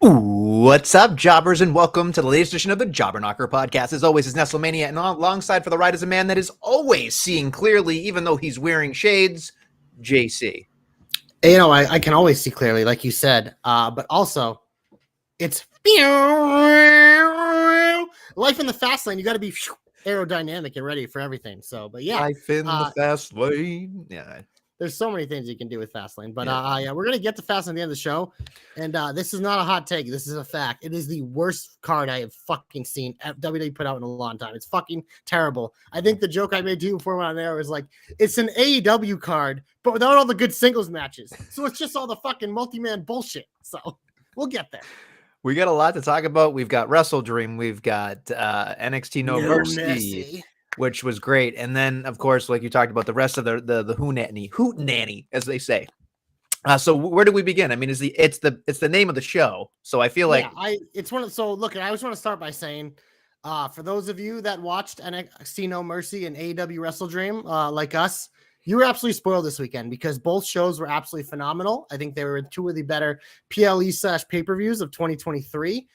What's up, jobbers, and welcome to the latest edition of the Jobber Knocker podcast. As always, it's Nestlemania, and alongside for the ride is a man that is always seeing clearly, even though he's wearing shades, JC. You know, I can always see clearly, like you said, but also, it's life in the fast lane. You got to be aerodynamic and ready for everything. So, but yeah, Life in the fast lane. Yeah. There's so many things you can do with Fastlane, but yeah, we're gonna get to Fastlane at the end of the show, and this is not a hot take. This is a fact. It is the worst card I have fucking seen WWE put out in a long time. It's fucking terrible. I think the joke I made to you before we went on there was like, it's an AEW card, but without all the good singles matches. So it's just all the fucking multi-man bullshit. So we'll get there. We got a lot to talk about. We've got Wrestle Dream. We've got NXT No Mercy. Which was great. And then, of course, like you talked about, the rest of the hootenanny, as they say. So where do we begin? I mean, it's the name of the show. So I feel like so look, I just want to start by saying, for those of you that watched NXT No Mercy and AEW Wrestle Dream, like us, you were absolutely spoiled this weekend because both shows were absolutely phenomenal. I think they were two of the better PLE/pay-per-views of 2023.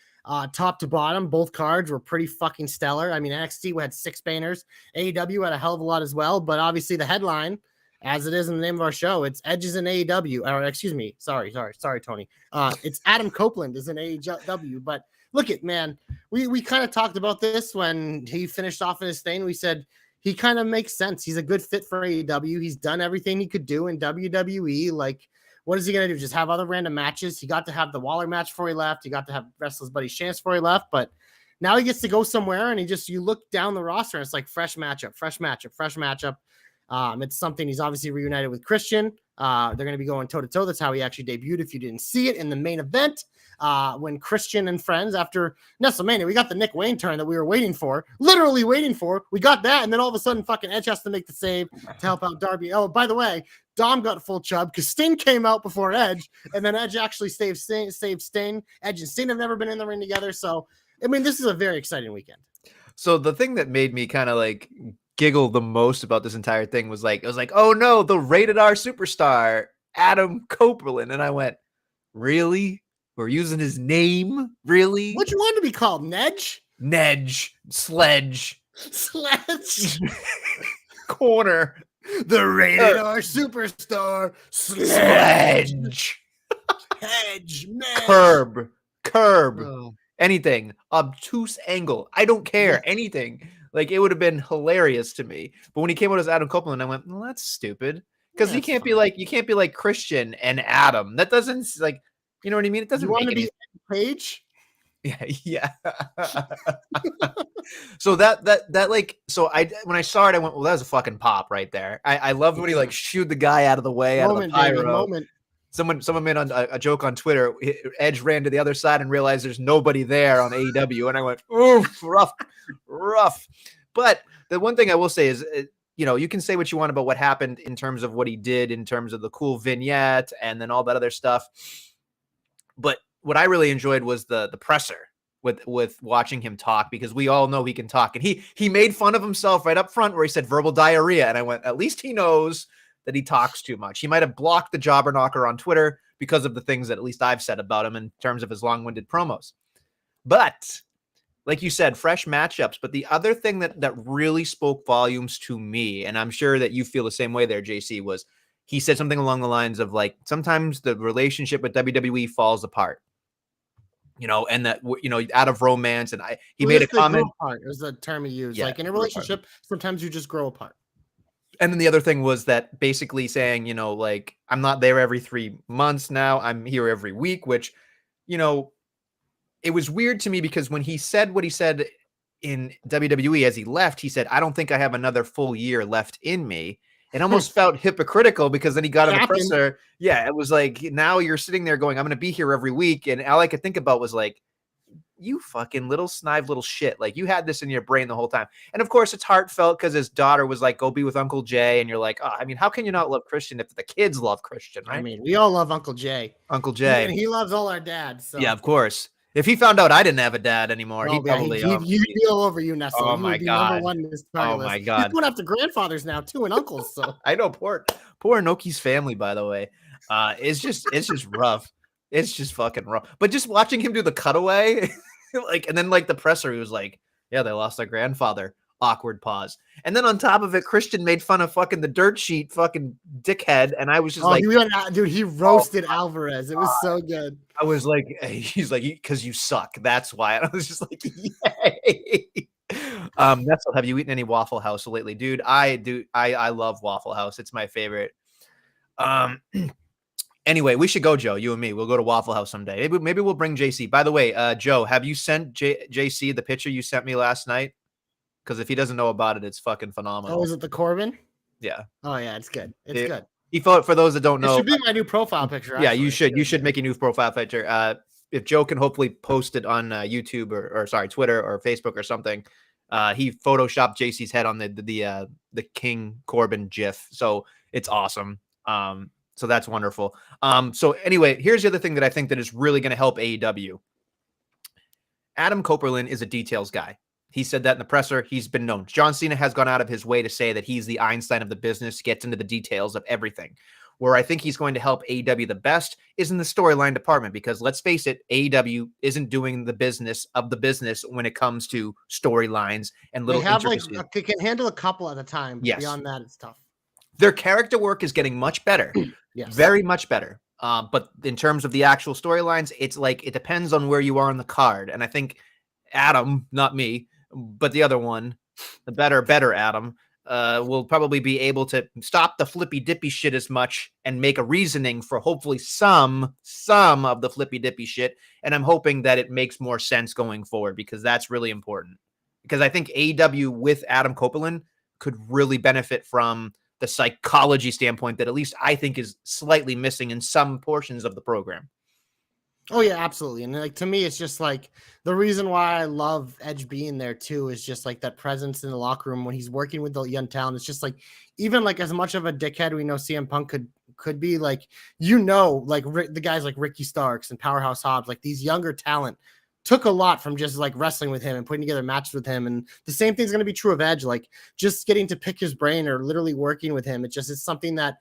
Top to bottom, both cards were pretty fucking stellar. I mean, NXT had 6 bangers. AEW had a hell of a lot as well. But obviously the headline, as it is in the name of our show, it's Edges in AEW. Or excuse me. Sorry, Tony. It's Adam Copeland is in AEW. But look it, man. We kind of talked about this when he finished off in his thing. We said he kind of makes sense. He's a good fit for AEW. He's done everything he could do in WWE. Like, what is he going to do? Just have other random matches? He got to have the Waller match before he left. He got to have Wrestler's Buddy Chance before he left. But now he gets to go somewhere, and you look down the roster, and it's like fresh matchup. It's something he's obviously reunited with Christian. They're going to be going toe-to-toe. That's how he actually debuted, if you didn't see it, in the main event. When Christian and friends, after Nestlemania, we got the Nick Wayne turn that we were literally waiting for. We got that, and then all of a sudden, fucking Edge has to make the save to help out Darby. Oh, by the way, Dom got full chub because Sting came out before Edge, and then Edge actually saved Sting. Edge and Sting have never been in the ring together, so I mean, this is a very exciting weekend. So the thing that made me kind of like giggle the most about this entire thing was like, it was like, oh no, the rated R superstar Adam Copeland, and I went, really? We're using his name, really? What you want to be called, Nedge? Sledge, corner. The rated R superstar Sledge. Hedge, curb, anything, obtuse angle. I don't care, anything. Like, it would have been hilarious to me. But when he came out as Adam Copeland, I went, well, that's stupid. Because you can't be like Christian and Adam. That doesn't, like, you know what I mean? It doesn't. You want to be Page? Yeah. So when I saw it, I went, well, that was a fucking pop right there. I loved when he like shooed the guy out of the way out of the pyro. Someone made a joke on Twitter. Edge ran to the other side and realized there's nobody there on AEW, and I went, oof, rough. But the one thing I will say is, you can say what you want about what happened in terms of what he did, in terms of the cool vignette and then all that other stuff. But what I really enjoyed was the presser with watching him talk, because we all know he can talk. And he made fun of himself right up front where he said verbal diarrhea. And I went, at least he knows that he talks too much. He might have blocked the Jobber Knocker on Twitter because of the things that at least I've said about him in terms of his long-winded promos. But like you said, fresh matchups. But the other thing that really spoke volumes to me, and I'm sure that you feel the same way there, JC, was he said something along the lines of like, sometimes the relationship with WWE falls apart, and that, out of romance. And he made a comment. Apart is the term he used. Like in a relationship, sometimes you just grow apart. And then the other thing was that basically saying, like, I'm not there every 3 months now. I'm here every week, which, it was weird to me because when he said what he said in WWE as he left, he said, I don't think I have another full year left in me. It almost felt hypocritical because then he got in the presser. Yeah, it was like, now you're sitting there going, I'm going to be here every week. And all I could think about was like, you fucking little snive little shit. Like, you had this in your brain the whole time. And of course, it's heartfelt because his daughter was like, go be with Uncle Jay. And you're like, oh, I mean, how can you not love Christian if the kids love Christian, right? I mean, we all love Uncle Jay. Uncle Jay. And he loves all our dads. So. Yeah, of course. If he found out I didn't have a dad anymore, he'd probably he'd be all over you, Nestle. Oh my god! Oh my god! He's going after grandfathers now too, and uncles. So I know, poor Inoki's family. By the way, it's just rough. It's just fucking rough. But just watching him do the cutaway, and then the presser, he was like, "Yeah, they lost their grandfather." Awkward pause. And then on top of it, Christian made fun of fucking the dirt sheet fucking dickhead. And I was just dude, he roasted Alvarez. It was so good. I was like, he's like, because you suck. That's why. And I was just like, yay. Have you eaten any Waffle House lately? Dude, I do. I love Waffle House. It's my favorite. Anyway, we should go, Joe, you and me. We'll go to Waffle House someday. Maybe we'll bring JC. By the way, Joe, have you sent JC the picture you sent me last night? Because if he doesn't know about it, it's fucking phenomenal. Oh, is it the Corbin? Yeah. Oh, yeah, it's good. It's good. He thought, for those that don't know, it should be my new profile picture. Yeah, you should. You should make a new profile picture. If Joe can hopefully post it on YouTube or Twitter or Facebook or something. He photoshopped JC's head on the King Corbin GIF, so it's awesome. So that's wonderful. So anyway, here's the other thing that I think that is really going to help AEW. Adam Copeland is a details guy. He said that in the presser. He's been known. John Cena has gone out of his way to say that he's the Einstein of the business, gets into the details of everything. Where I think he's going to help AEW the best is in the storyline department, because let's face it, AEW isn't doing the business of the business when it comes to storylines and little intricacies. They can handle a couple at a time. Yes. Beyond that, it's tough. Their character work is getting much better. Yes. Very much better. But in terms of the actual storylines, it's like it depends on where you are on the card. And I think Adam, not me, but the other one, the better Adam, will probably be able to stop the flippy dippy shit as much and make a reasoning for hopefully some of the flippy dippy shit. And I'm hoping that it makes more sense going forward, because that's really important. Because I think AEW with Adam Copeland could really benefit from the psychology standpoint that at least I think is slightly missing in some portions of the program. Oh yeah, absolutely. And to me, it's just like the reason why I love Edge being there too is just like that presence in the locker room when he's working with the young talent. It's just like, even like as much of a dickhead we know CM Punk could be, like, the guys like Ricky Starks and Powerhouse Hobbs, like these younger talent took a lot from just like wrestling with him and putting together matches with him. And the same thing's going to be true of Edge, like just getting to pick his brain or literally working with him. It's something that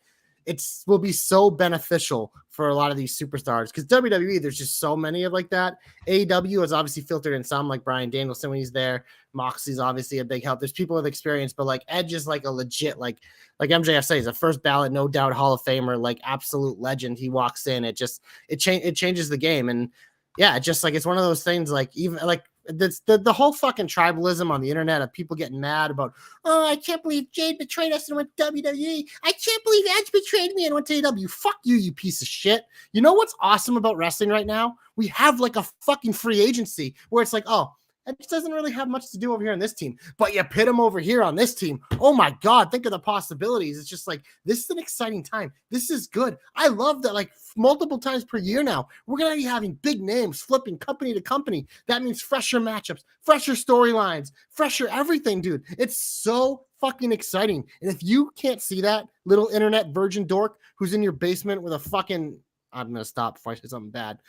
will be so beneficial for a lot of these superstars, because WWE, there's just so many of like that. AEW is obviously filtered in some, like Bryan Danielson when he's there. Moxley's obviously a big help. There's people with experience, but like Edge is like a legit, like MJF says, a first ballot, no doubt Hall of Famer, like absolute legend. He walks in, it changes the game. And yeah, just like, it's one of those things, like even like the whole fucking tribalism on the internet of people getting mad about, oh, I can't believe Jade betrayed us and went to WWE. I can't believe Edge betrayed me and went to AEW. Fuck you, you piece of shit. You know what's awesome about wrestling right now? We have like a fucking free agency where it's like, oh, Edge doesn't really have much to do over here on this team, but you pit him over here on this team. Oh my God, think of the possibilities. It's just like, this is an exciting time. This is good. I love that, like multiple times per year now, we're going to be having big names flipping company to company. That means fresher matchups, fresher storylines, fresher everything, dude. It's so fucking exciting. And if you can't see that, little internet virgin dork who's in your basement with a fucking, I'm going to stop before I say something bad.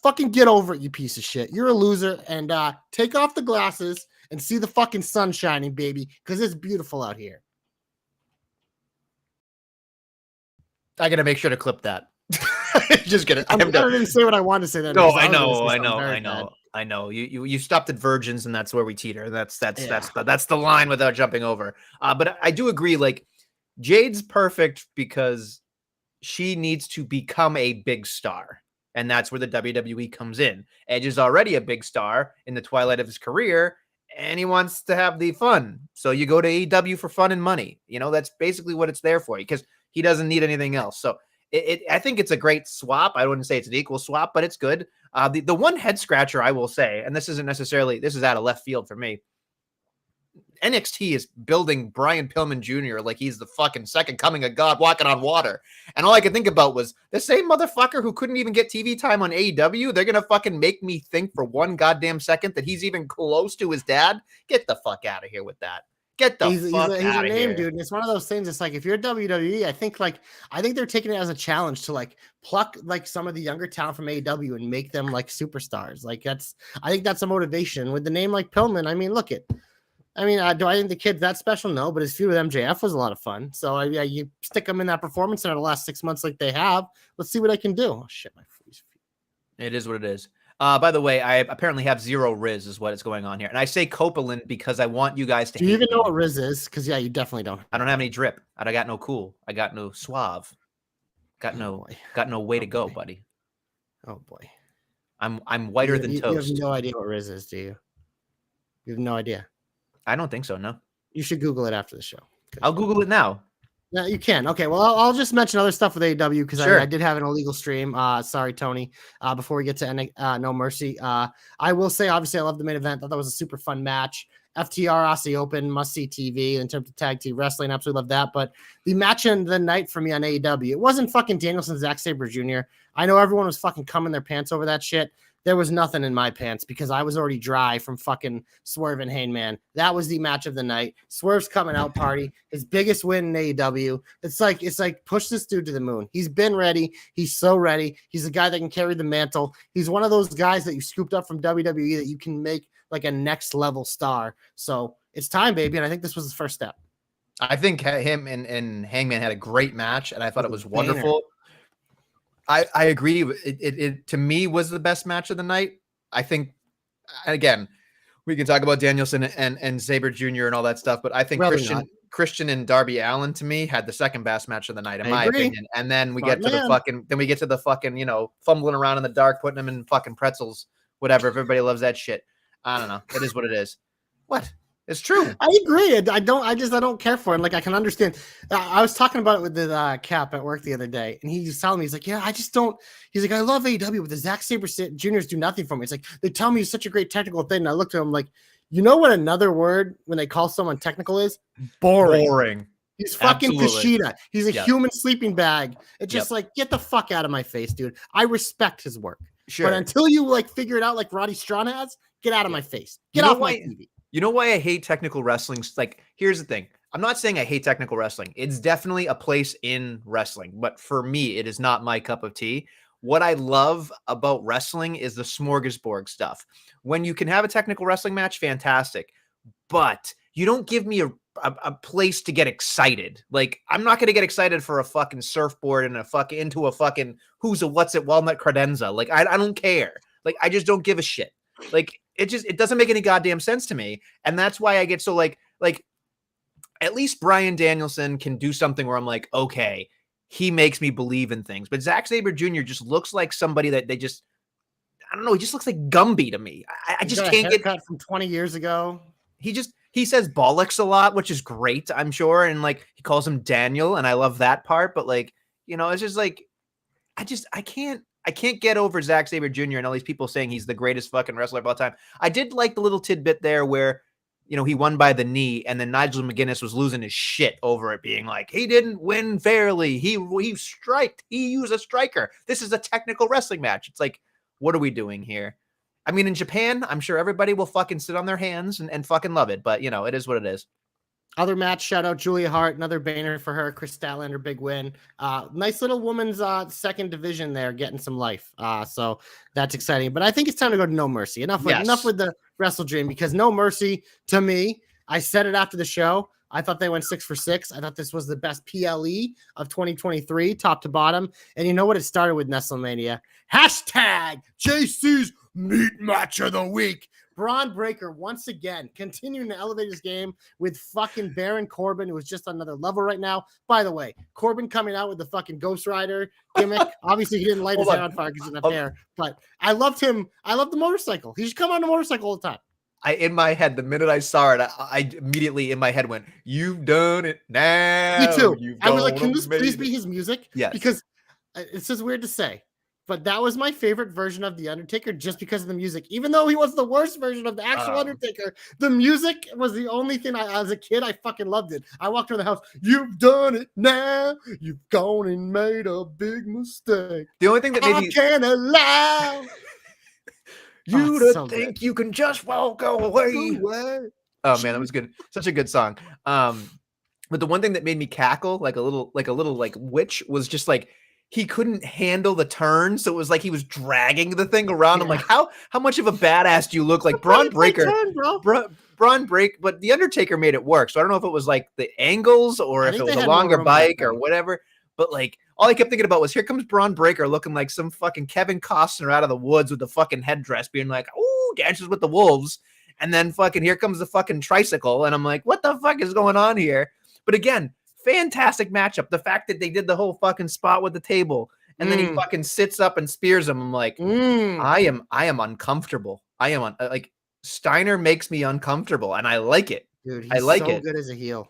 Fucking get over it, you piece of shit. You're a loser, and take off the glasses and see the fucking sun shining, baby, because it's beautiful out here. I gotta make sure to clip that. Just kidding. I didn't say what I wanted to say. Then no, I know. You stopped at virgins, and that's where we teeter. That's the line without jumping over. But I do agree. Like, Jade's perfect because she needs to become a big star. And that's where the WWE comes in. Edge is already a big star in the twilight of his career, and he wants to have the fun. So you go to AEW for fun and money. That's basically what it's there for, because he doesn't need anything else. So I think it's a great swap. I wouldn't say it's an equal swap, but it's good. The one head scratcher I will say, and this is out of left field for me, NXT is building Brian Pillman Jr. like he's the fucking second coming of God walking on water. And all I could think about was the same motherfucker who couldn't even get TV time on AEW. They're going to fucking make me think for one goddamn second that he's even close to his dad. Get the fuck out of here with that. Get the fuck out of here. He's a name, dude. And it's one of those things. It's like, if you're WWE, I think they're taking it as a challenge to pluck some of the younger talent from AEW and make them superstars. I think that's a motivation with the name like Pillman. I mean, look it. Do I think the kid's that special? No, but his feud with MJF was a lot of fun. So yeah, you stick them in that performance center the last 6 months like they have. Let's see what I can do. Oh shit, my freeze. It is what it is. By the way, I apparently have 0 Riz is what is going on here. And I say Copeland because I want you guys to Do you even know what Riz is? Because yeah, you definitely don't. I don't have any drip. I got no cool. I got no suave. Got no way to go, buddy. Oh boy. I'm whiter than toast. You have no idea what Riz is, do you? You have no idea. I don't think so, no. You should Google it after the show. I'll Google it now. Yeah, you can. Okay, well, I'll just mention other stuff with AEW because I did have an illegal stream. Sorry, Tony. Before we get to No Mercy, I will say, obviously, I love the main event. Thought that was a super fun match. FTR Aussie Open, must-see TV in terms of tag team wrestling. Absolutely love that. But the match of the night for me on AEW, it wasn't fucking Danielson, Zack Sabre Jr. I know everyone was fucking coming their pants over that shit. There was nothing in my pants because I was already dry from fucking Swerve and Hangman. That was the match of the night. Swerve's coming out party, his biggest win in AEW. It's like push this dude to the moon. He's been ready. He's so ready. He's a guy that can carry the mantle. He's one of those guys that you scooped up from WWE that you can make like a next level star. So it's time, baby. And I think this was the first step. I think him and Hangman had a great match, and I thought it was wonderful. I agree. It to me was the best match of the night. I think, again, we can talk about Danielson and Sabre Jr. and all that stuff, but I think Christian and Darby Allin to me had the second best match of the night in my opinion. And then we get to the fucking fumbling around in the dark, putting them in fucking pretzels, whatever. If everybody loves that shit, I don't know. It is what it is. What? It's true. I agree. I don't care for it. I can understand. I was talking about it with the Cap at work the other day, and he was telling me, he's like, yeah, I just don't. He's like, I love AEW, but the Zack Sabre Juniors do nothing for me. It's like, they tell me it's such a great technical thing. And I looked at him like, you know what another word when they call someone technical is? Boring. He's fucking Kushida. He's a human sleeping bag. It's just get the fuck out of my face, dude. I respect his work. Sure. But until you figure it out like Roddy Strong has, get out of my face. Get off my TV. You know why I hate technical wrestling? Here's the thing. I'm not saying I hate technical wrestling. It's definitely a place in wrestling. But for me, it is not my cup of tea. What I love about wrestling is the smorgasbord stuff. When you can have a technical wrestling match, fantastic. But you don't give me a place to get excited. I'm not going to get excited for a fucking surfboard and into a fucking who's a what's it walnut credenza. I don't care. I just don't give a shit. It doesn't make any goddamn sense to me. And that's why I get so at least Bryan Danielson can do something where I'm like, okay, he makes me believe in things. But Zack Sabre Jr. just looks like somebody that they just, I don't know. He just looks like Gumby to me. I just can't get cut from 20 years ago. He says bollocks a lot, which is great, I'm sure. And he calls him Daniel. And I love that part. But it's just I can't get over Zack Sabre Jr. and all these people saying he's the greatest fucking wrestler of all time. I did like the little tidbit there where, he won by the knee, and then Nigel McGuinness was losing his shit over it, being like, he didn't win fairly. He striked. He used a striker. This is a technical wrestling match. It's like, what are we doing here? I mean, in Japan, I'm sure everybody will fucking sit on their hands and fucking love it, but it is what it is. Other match, shout out Julia Hart, another banner for her. Chris Statlander, big win. Nice little woman's second division there, getting some life. So that's exciting. But I think it's time to go to No Mercy. Enough with the Wrestle Dream, because No Mercy, to me, I said it after the show. I thought they went 6 for 6. I thought this was the best PLE of 2023, top to bottom. And you know what? It started with Nestlemania. # JC's Meat Match of the Week. Braun Breaker once again continuing to elevate his game with fucking Baron Corbin, who is just on another level right now. By the way, Corbin coming out with the fucking Ghost Rider gimmick. Obviously, he didn't light his hair on fire because he didn't have hair, but I loved him. I love the motorcycle. He should come on a motorcycle all the time. In my head, the minute I saw it, I immediately in my head went, "You've done it now." Me too. I was like, "Can this please be his music?" Yes. Because it's just weird to say, but that was my favorite version of The Undertaker just because of the music. Even though he was the worst version of the actual Undertaker, the music was the only thing as a kid, I fucking loved it. I walked around the house, "You've done it now. You've gone and made a big mistake. The only thing that made me can't allow you to think you can just walk away." Oh man, that was good. Such a good song. But the one thing that made me cackle like a little witch was just like he couldn't handle the turn, so it was like he was dragging the thing around. Yeah. I'm like, how much of a badass do you look? Like Braun Breaker, Braun Break, but the Undertaker made it work. So I don't know if it was like the angles or if it was a longer bike or whatever. But like all I kept thinking about was here comes Braun Breaker looking like some fucking Kevin Costner out of the woods with the fucking headdress, being like, "Ooh, Dances with the Wolves," and then fucking here comes the fucking tricycle, and I'm like, what the fuck is going on here? But again, fantastic matchup. The fact that they did the whole fucking spot with the table and then he fucking sits up and spears him. I'm like, I am uncomfortable. I am like Steiner makes me uncomfortable and I like it. Dude, he's so good as a heel.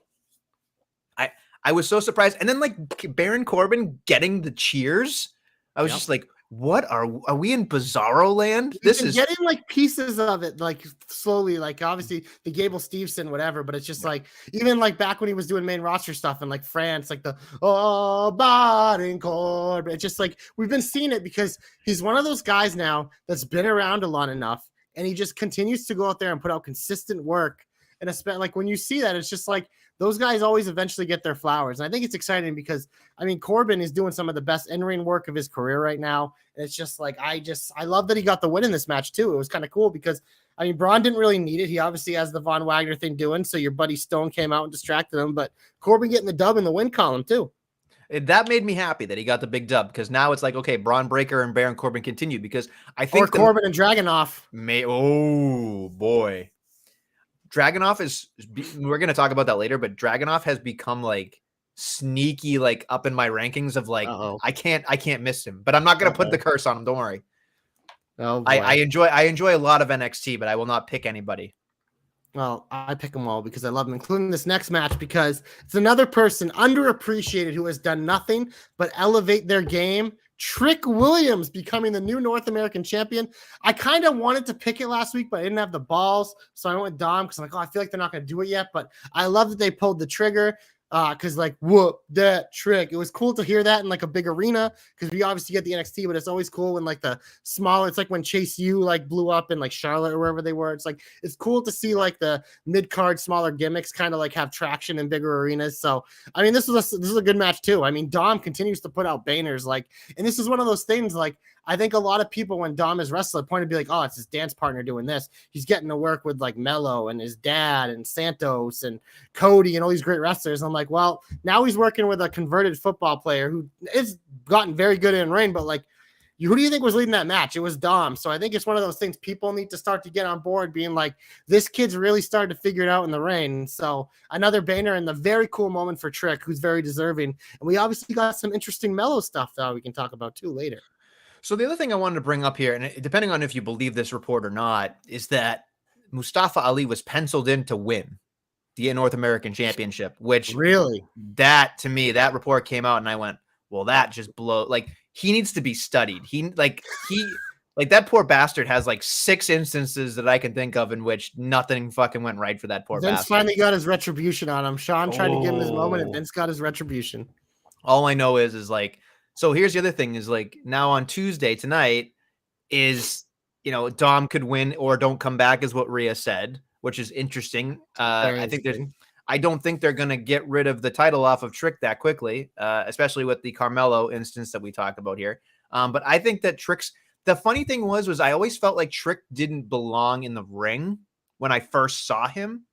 I was so surprised. And then like Baron Corbin getting the cheers. I was just like, what are we in Bizarro land? This is getting like pieces of it, like slowly, like obviously the Gable Steveson, whatever, but it's just like even like back when he was doing main roster stuff in like France, like the Baron Corbin. It's just like we've been seeing it because he's one of those guys now that's been around a lot enough, and he just continues to go out there and put out consistent work. And especially like when you see that, it's just like those guys always eventually get their flowers. And I think it's exciting because I mean, Corbin is doing some of the best in-ring work of his career right now. And it's just like, I love that he got the win in this match too. It was kind of cool because I mean, Braun didn't really need it. He obviously has the Von Wagner thing doing. So your buddy Stone came out and distracted him, but Corbin getting the dub in the win column too. That made me happy that he got the big dub because now it's like, okay, Braun Breaker and Baron Corbin continue because I think Corbin and Dragunov. Oh boy. Dragunov we're going to talk about that later, but Dragunov has become like sneaky, like up in my rankings of like, I can't miss him, but I'm not going to put the curse on him. Don't worry. Oh, I enjoy a lot of NXT, but I will not pick anybody. Well, I pick them all because I love them, including this next match because it's another person underappreciated who has done nothing but elevate their game. Trick Williams becoming the new North American champion. I kind of wanted to pick it last week, but I didn't have the balls. So I went with Dom because I'm like, I feel like they're not going to do it yet. But I love that they pulled the trigger because like, whoop, that Trick. It was cool to hear that in like a big arena because we obviously get the NXT, but it's always cool when like the smaller, it's like when Chase U like blew up in like Charlotte or wherever they were. It's like, it's cool to see like the mid-card smaller gimmicks kind of like have traction in bigger arenas. So, I mean, this is a good match too. I mean, Dom continues to put out bangers like, and this is one of those things like, I think a lot of people when Dom is wrestling point to be like, oh, it's his dance partner doing this. He's getting to work with like Mello and his dad and Santos and Cody and all these great wrestlers. And I'm like, well, now he's working with a converted football player who is gotten very good in ring, but like, who do you think was leading that match? It was Dom. So I think it's one of those things people need to start to get on board being like, this kid's really started to figure it out in the ring. So another banner and the very cool moment for Trick, who's very deserving. And we obviously got some interesting Mello stuff that we can talk about too later. So the other thing I wanted to bring up here, and depending on if you believe this report or not, is that Mustafa Ali was penciled in to win the North American Championship, which really, that to me, that report came out and I went, well, that just blows. Like he needs to be studied. Like that poor bastard has like 6 instances that I can think of in which nothing fucking went right for that poor bastard. Vince finally got his retribution on him. Sean tried to give him his moment and Vince got his retribution. All I know is like, so here's the other thing is like now on Tuesday tonight is, you know, Dom could win or don't come back is what Rhea said, which is interesting. I don't think they're going to get rid of the title off of Trick that quickly, especially with the Carmelo instance that we talked about here. But I think that the funny thing was I always felt like Trick didn't belong in the ring when I first saw him.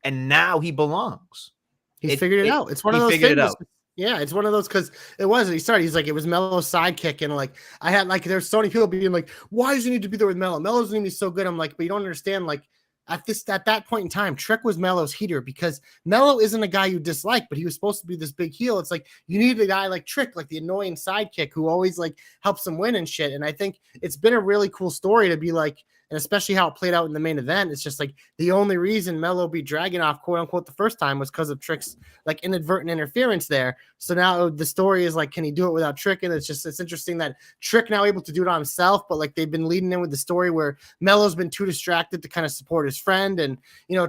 And now he belongs. He's figured it out. It's one of those things. Yeah, it's one of those because he started. He's like, it was Melo's sidekick, and like I had like there's so many people being like, why does he need to be there with Melo? Melo's gonna be so good. I'm like, but you don't understand. Like at that point in time, Trick was Melo's heater because Melo isn't a guy you dislike, but he was supposed to be this big heel. It's like you need a guy like Trick, like the annoying sidekick who always like helps him win and shit. And I think it's been a really cool story to be like. And especially how it played out in the main event, it's just like the only reason Melo beat Dragunov, quote unquote, the first time was because of Trick's like inadvertent interference there. So now the story is like, can he do it without Trick? And it's interesting that Trick now able to do it on himself, but like they've been leading in with the story where Melo's been too distracted to kind of support his friend, and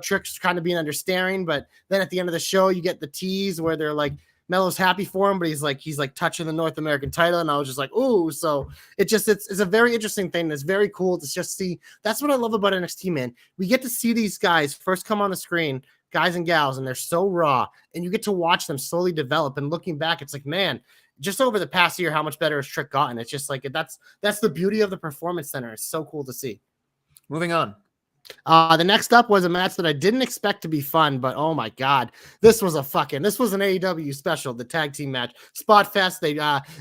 Trick's kind of being understanding. But then at the end of the show, you get the tease where they're like, Melo's happy for him, but he's like touching the North American title, and I was just like, ooh. So it's a very interesting thing. It's very cool to just see. That's what I love about NXT, man. We get to see these guys first come on the screen, guys and gals, and they're so raw, and you get to watch them slowly develop. And looking back, it's like, man, just over the past year, how much better has Trick gotten? It's just like that's the beauty of the Performance Center. It's so cool to see. Moving on. The next up was a match that I didn't expect to be fun, but oh my god, this was an AEW special, the tag team match. Spot Fest, they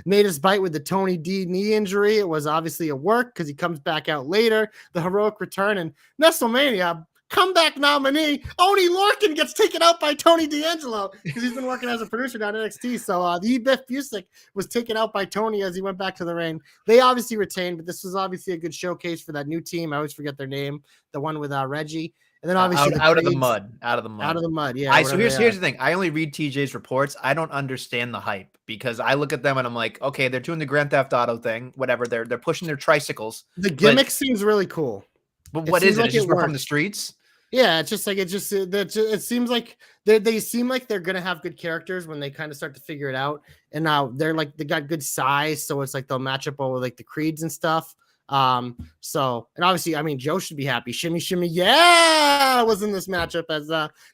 made us bite with the Tony D knee injury. It was obviously a work because he comes back out later. The heroic return and Nestlemania comeback nominee Oni Lorcan gets taken out by Tony D'Angelo because he's been working as a producer down at NXT. So the Biff Busick was taken out by Tony as he went back to the ring. They obviously retained, but this was obviously a good showcase for that new team. I always forget their name, the one with Reggie. And then obviously out of the mud. Yeah. So here's the thing. I only read TJ's reports. I don't understand the hype because I look at them and I'm like, okay, they're doing the Grand Theft Auto thing, whatever. They're pushing their tricycles. The gimmick seems really cool. But what is it? It's just from the streets. Yeah, it seems like they seem like they're gonna have good characters when they kind of start to figure it out. And now they got good size, so it's like they'll match up all with like the creeds and stuff. So and obviously, I mean, Joe should be happy. Shimmy, yeah, was in this matchup as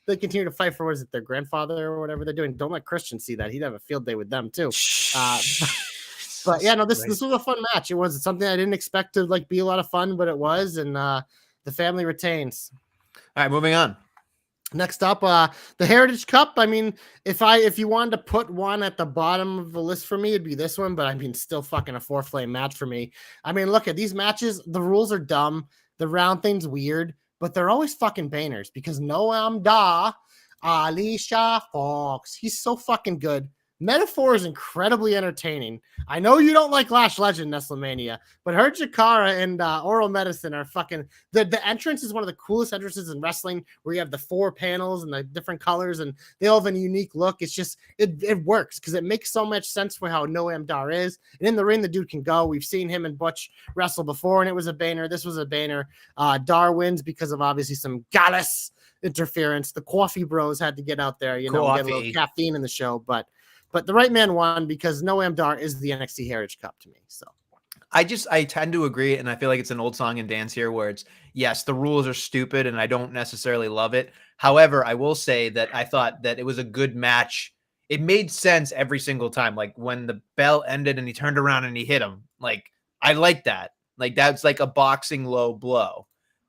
they continue to fight for what is it, their grandfather or whatever they're doing. Don't let Christian see that; he'd have a field day with them too. But yeah, no, this was a fun match. It was something I didn't expect to like be a lot of fun, but it was, and the family retains. All right, moving on. Next up, the Heritage Cup. I mean, if you wanted to put one at the bottom of the list for me, it'd be this one, but I mean, still fucking a 4-flame match for me. I mean, look at these matches. The rules are dumb. The round thing's weird, but they're always fucking bangers because Noam Dar, Alicia Fox, he's so fucking good. Metaphor is incredibly entertaining. I know you don't like Lash Legend, Nestlemania, but her Jakara and Oral Medicine are fucking... The entrance is one of the coolest entrances in wrestling where you have the 4 panels and the different colors and they all have a unique look. It's just... It works because it makes so much sense for how Noam Dar is. And in the ring, the dude can go. We've seen him and Butch wrestle before and it was a banger. This was a banger. Dar wins because of obviously some Gallus interference. The Coffee Bros had to get out there, get a little caffeine in the show, but the right man won because Noam Dar is the NXT Heritage Cup to me. So I tend to agree. And I feel like it's an old song and dance here where it's, yes, the rules are stupid and I don't necessarily love it. However, I will say that I thought that it was a good match. It made sense every single time. Like when the bell ended and he turned around and he hit him, like I like that. Like that's like a boxing low blow.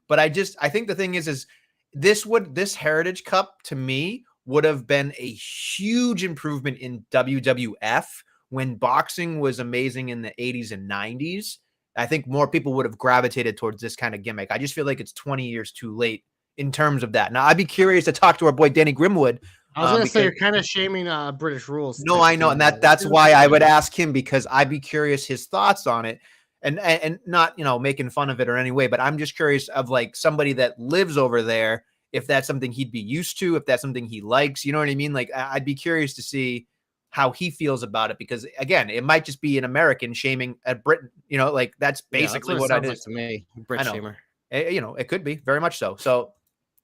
But I think the thing is this Heritage Cup to me would have been a huge improvement in WWF when boxing was amazing in the 80s and 90s. I think more people would have gravitated towards this kind of gimmick. I just feel like it's 20 years too late in terms of that. Now, I'd be curious to talk to our boy Danny Grimwood. I was going to say you're kind of shaming British rules. No, I know. And that's why I would ask him because I'd be curious his thoughts on it and not, making fun of it or any way, but I'm just curious of like somebody that lives over there, if that's something he'd be used to, if that's something he likes, you know what I mean? Like, I'd be curious to see how he feels about it because, again, it might just be an American shaming a Britain, like that's basically what it is. Like to me, Brit shamer. It could be very much so. So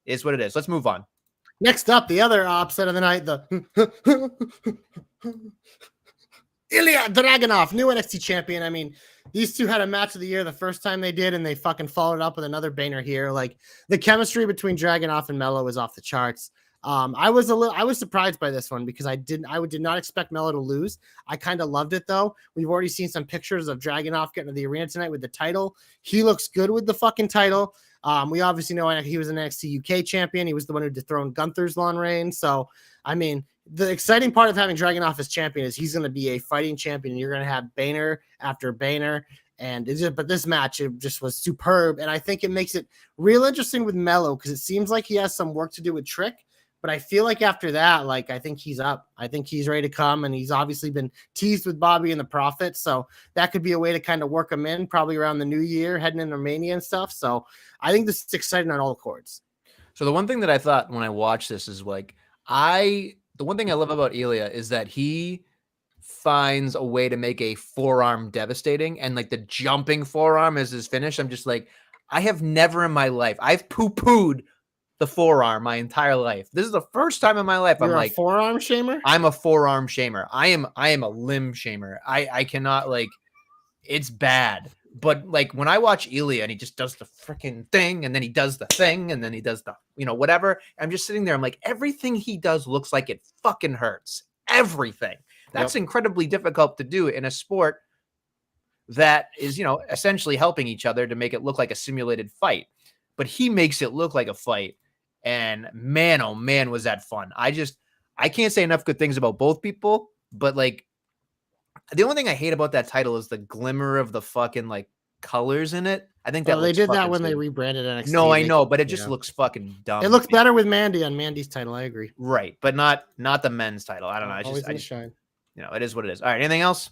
it's what it is. Let's move on. Next up, the other upset of the night, the Ilya Dragunov, new NXT champion. I mean, these two had a match of the year the first time they did, and they fucking followed up with another banger here. Like the chemistry between Dragunov and Melo is off the charts. I was surprised by this one because I did not expect Melo to lose. I kind of loved it though. We've already seen some pictures of Dragunov getting to the arena tonight with the title. He looks good with the fucking title. We obviously know he was an NXT UK champion. He was the one who dethroned Gunther's long reign. So, I mean, the exciting part of having Dragunov as champion is he's going to be a fighting champion. And you're going to have Banner after Banner. And but this match, it just was superb. And I think it makes it real interesting with Mello because it seems like he has some work to do with Trick. But I feel like after that, like, I think he's up. I think he's ready to come. And he's obviously been teased with Bobby and the Prophet. So that could be a way to kind of work him in probably around the new year, heading into Romania and stuff. So I think this is exciting on all chords. So the one thing that I thought when I watched this is like, the one thing I love about Ilya is that he finds a way to make a forearm devastating, and like the jumping forearm is his finish. I'm just like, I have never in my life, I've poo-pooed the forearm my entire life. This is the first time in my life You're I'm like, forearm shamer? I'm a forearm shamer. I am a limb shamer. I cannot, like, it's bad. But like when I watch Ilya and he just does the freaking thing, and then he does the thing, and then he does the, whatever. I'm just sitting there. I'm like, everything he does looks like it fucking hurts. Everything. That's incredibly difficult to do in a sport that is, essentially helping each other to make it look like a simulated fight. But he makes it look like a fight. And man, oh man, was that fun. I can't say enough good things about both people, but like, the only thing I hate about that title is the glimmer of the fucking like colors in it. I think that they did that when they rebranded NXT. No, I know, but it just looks fucking dumb. It looks better with Mandy on Mandy's title. I agree. Right, but not the men's title. I don't know. I just shine. It is what it is. All right, anything else?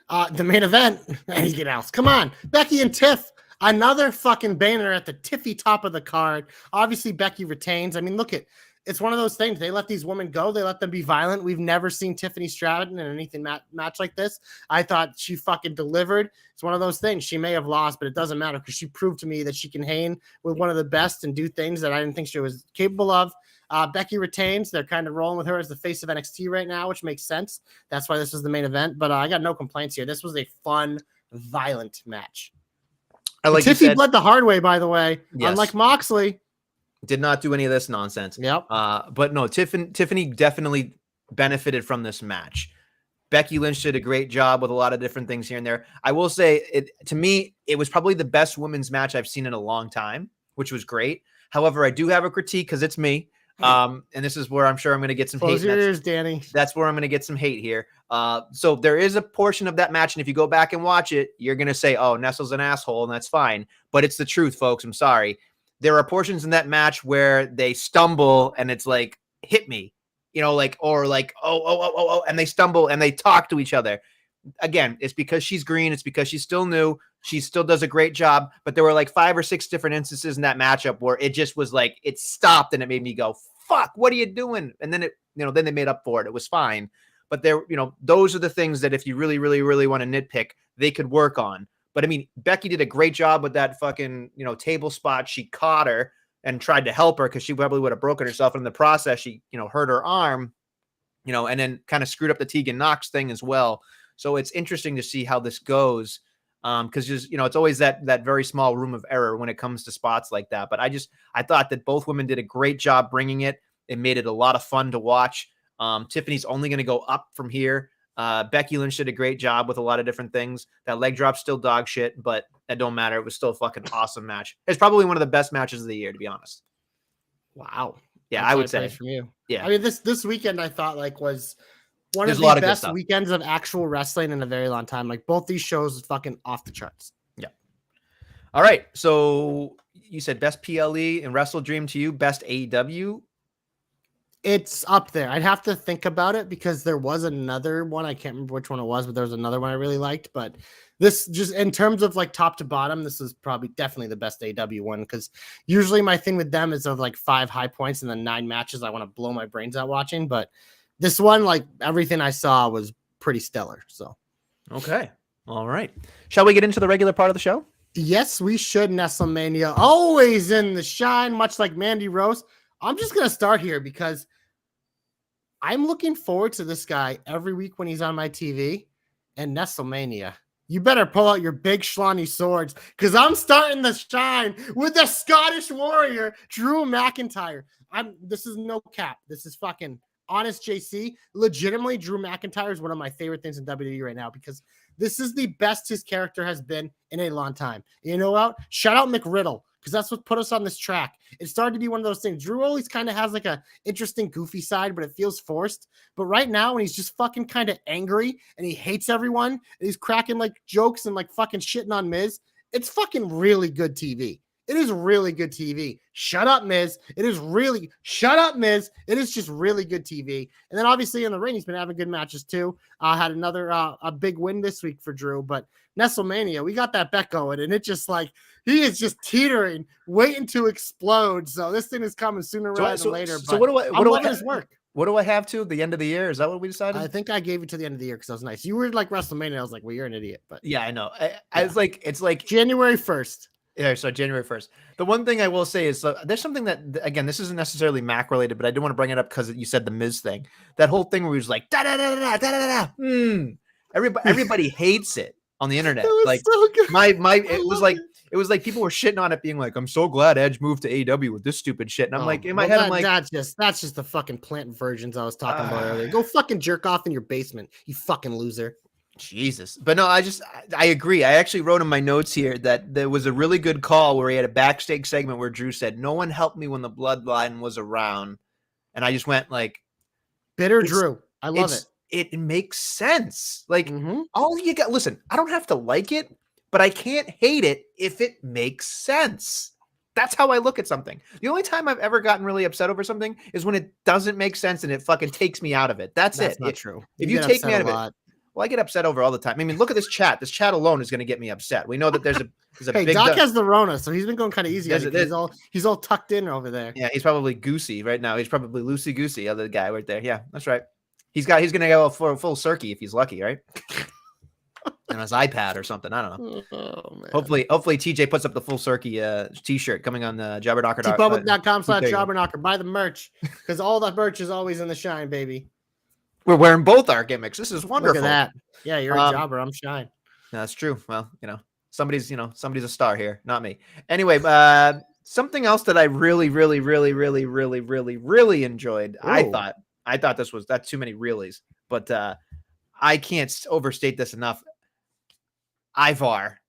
The main event. Anything else? Come on, Becky and Tiff. Another fucking banner at the Tiffy top of the card. Obviously, Becky retains. I mean, look at. It's one of those things. They let these women go. They let them be violent. We've never seen Tiffany Stratton in anything match like this. I thought she fucking delivered. It's one of those things. She may have lost, but it doesn't matter because she proved to me that she can hang with one of the best and do things that I didn't think she was capable of. Becky retains. They're kind of rolling with her as the face of NXT right now, which makes sense. That's why this is the main event. But I got no complaints here. This was a fun, violent match. Tiffy bled the hard way, by the way. Yes. Unlike Moxley. Did not do any of this nonsense. Yep. But no, Tiffany definitely benefited from this match. Becky Lynch did a great job with a lot of different things here and there. I will say, to me, it was probably the best women's match I've seen in a long time, which was great. However, I do have a critique because it's me. And this is where I'm sure I'm going to get some hate. Close your ears, Danny. That's where I'm going to get some hate here. So there is a portion of that match, and if you go back and watch it, you're going to say, oh, Nestle's an asshole, and that's fine. But it's the truth, folks. I'm sorry. There are portions in that match where they stumble and it's like, hit me, or like, oh, and they stumble and they talk to each other. Again, it's because she's green. It's because she's still new. She still does a great job. But there were like 5 or 6 different instances in that matchup where it just was like, it stopped and it made me go, fuck, what are you doing? And then then they made up for it. It was fine. But those are the things that if you really, really, really want to nitpick, they could work on. But I mean, Becky did a great job with that fucking, table spot. She caught her and tried to help her because she probably would have broken herself. And in the process, she, hurt her arm, and then kind of screwed up the Tegan Knox thing as well. So it's interesting to see how this goes. Because it's always that very small room of error when it comes to spots like that. But I thought that both women did a great job bringing it. It made it a lot of fun to watch. Tiffany's only going to go up from here. Becky Lynch did a great job with a lot of different things. That leg drop's still dog shit, but that don't matter. It was still a fucking awesome match. It's probably one of the best matches of the year, to be honest. Wow. Yeah, I would say from you. Yeah. I mean, this weekend I thought was one of the best weekends of actual wrestling in a very long time. Like both these shows is fucking off the charts. Yeah. All right. So you said best PLE and Wrestle Dream to you, best AEW. It's up there. I'd have to think about it because there was another one. I can't remember which one it was, but there was another one I really liked. But this just in terms of like top to bottom, this is probably definitely the best AEW one because usually my thing with them is of like 5 high points and then 9 matches I want to blow my brains out watching. But this one, like everything I saw was pretty stellar. So, okay. All right. Shall we get into the regular part of the show? Yes, we should. Nestlemania always in the shine, much like Mandy Rose. I'm just going to start here because I'm looking forward to this guy every week when he's on my TV. And Nestlemania, you better pull out your big schlonny swords because I'm starting the shine with the Scottish Warrior, Drew McIntyre. This is no cap. This is fucking honest JC. Legitimately, Drew McIntyre is one of my favorite things in WWE right now because this is the best his character has been in a long time. You know what? Shout out McRiddle because that's what put us on this track. It started to be one of those things. Drew always kind of has like a interesting, goofy side, but it feels forced. But right now, when he's just fucking kind of angry and he hates everyone and he's cracking like jokes and like fucking shitting on Miz, it's fucking really good TV. It is really good TV. Shut up, Miz. Shut up, Miz. It is just really good TV. And then obviously in the ring, he's been having good matches too. Had another a big win this week for Drew, but Nestlemania, we got that bet going, and it just like he is just teetering, waiting to explode. So this thing is coming sooner rather than later. So what do I? What I'm loving his work. What do I have to the end of the year? Is that what we decided? I think I gave it to the end of the year because that was nice. You were like WrestleMania. I was like, well, you're an idiot. But yeah, I know. It's like January 1st. Yeah, so January 1st. The one thing I will say is there's something that, again, this isn't necessarily Mac related, but I do want to bring it up because you said the Miz thing. That whole thing where he was like, da da da da da da da da. Everybody hates it on the internet. Like so good. It was like people were shitting on it, being like, "I'm so glad Edge moved to AEW with this stupid shit." And I'm like, in my head, I'm like, that's just the fucking plant versions I was talking about earlier. Go fucking jerk off in your basement, you fucking loser. Jesus. But no, I agree. I actually wrote in my notes here that there was a really good call where he had a backstage segment where Drew said, "No one helped me when the bloodline was around." And I just went like, bitter Drew. I love it. It makes sense. Like all you got, listen, I don't have to like it, but I can't hate it if it makes sense. That's how I look at something. The only time I've ever gotten really upset over something is when it doesn't make sense and it fucking takes me out of it. That's it. Not true. If you take me out of it, well, I get upset over all the time. I mean, look at this chat. This chat alone is going to get me upset. We know that there's a hey, big Doc has the Rona, so he's been going kind of easy. He's all tucked in over there. Yeah, he's probably goosey right now. He's probably loosey goosey. Other guy right there. Yeah, that's right. He's going to go for a full circuit if he's lucky, right? On his iPad or something. I don't know. Oh, man. Hopefully TJ puts up the full circuit t-shirt coming on the Jobberknocker. tpublic.com/Jobberknocker. Buy the merch because all that merch is always in the shine, baby. We're wearing both our gimmicks. This is wonderful. Look at that. Yeah, you're a jobber. I'm shine. That's true. Well, somebody's a star here, not me. Anyway, something else that I really enjoyed. Ooh. I thought that's too many reallys, but I can't overstate this enough. Ivar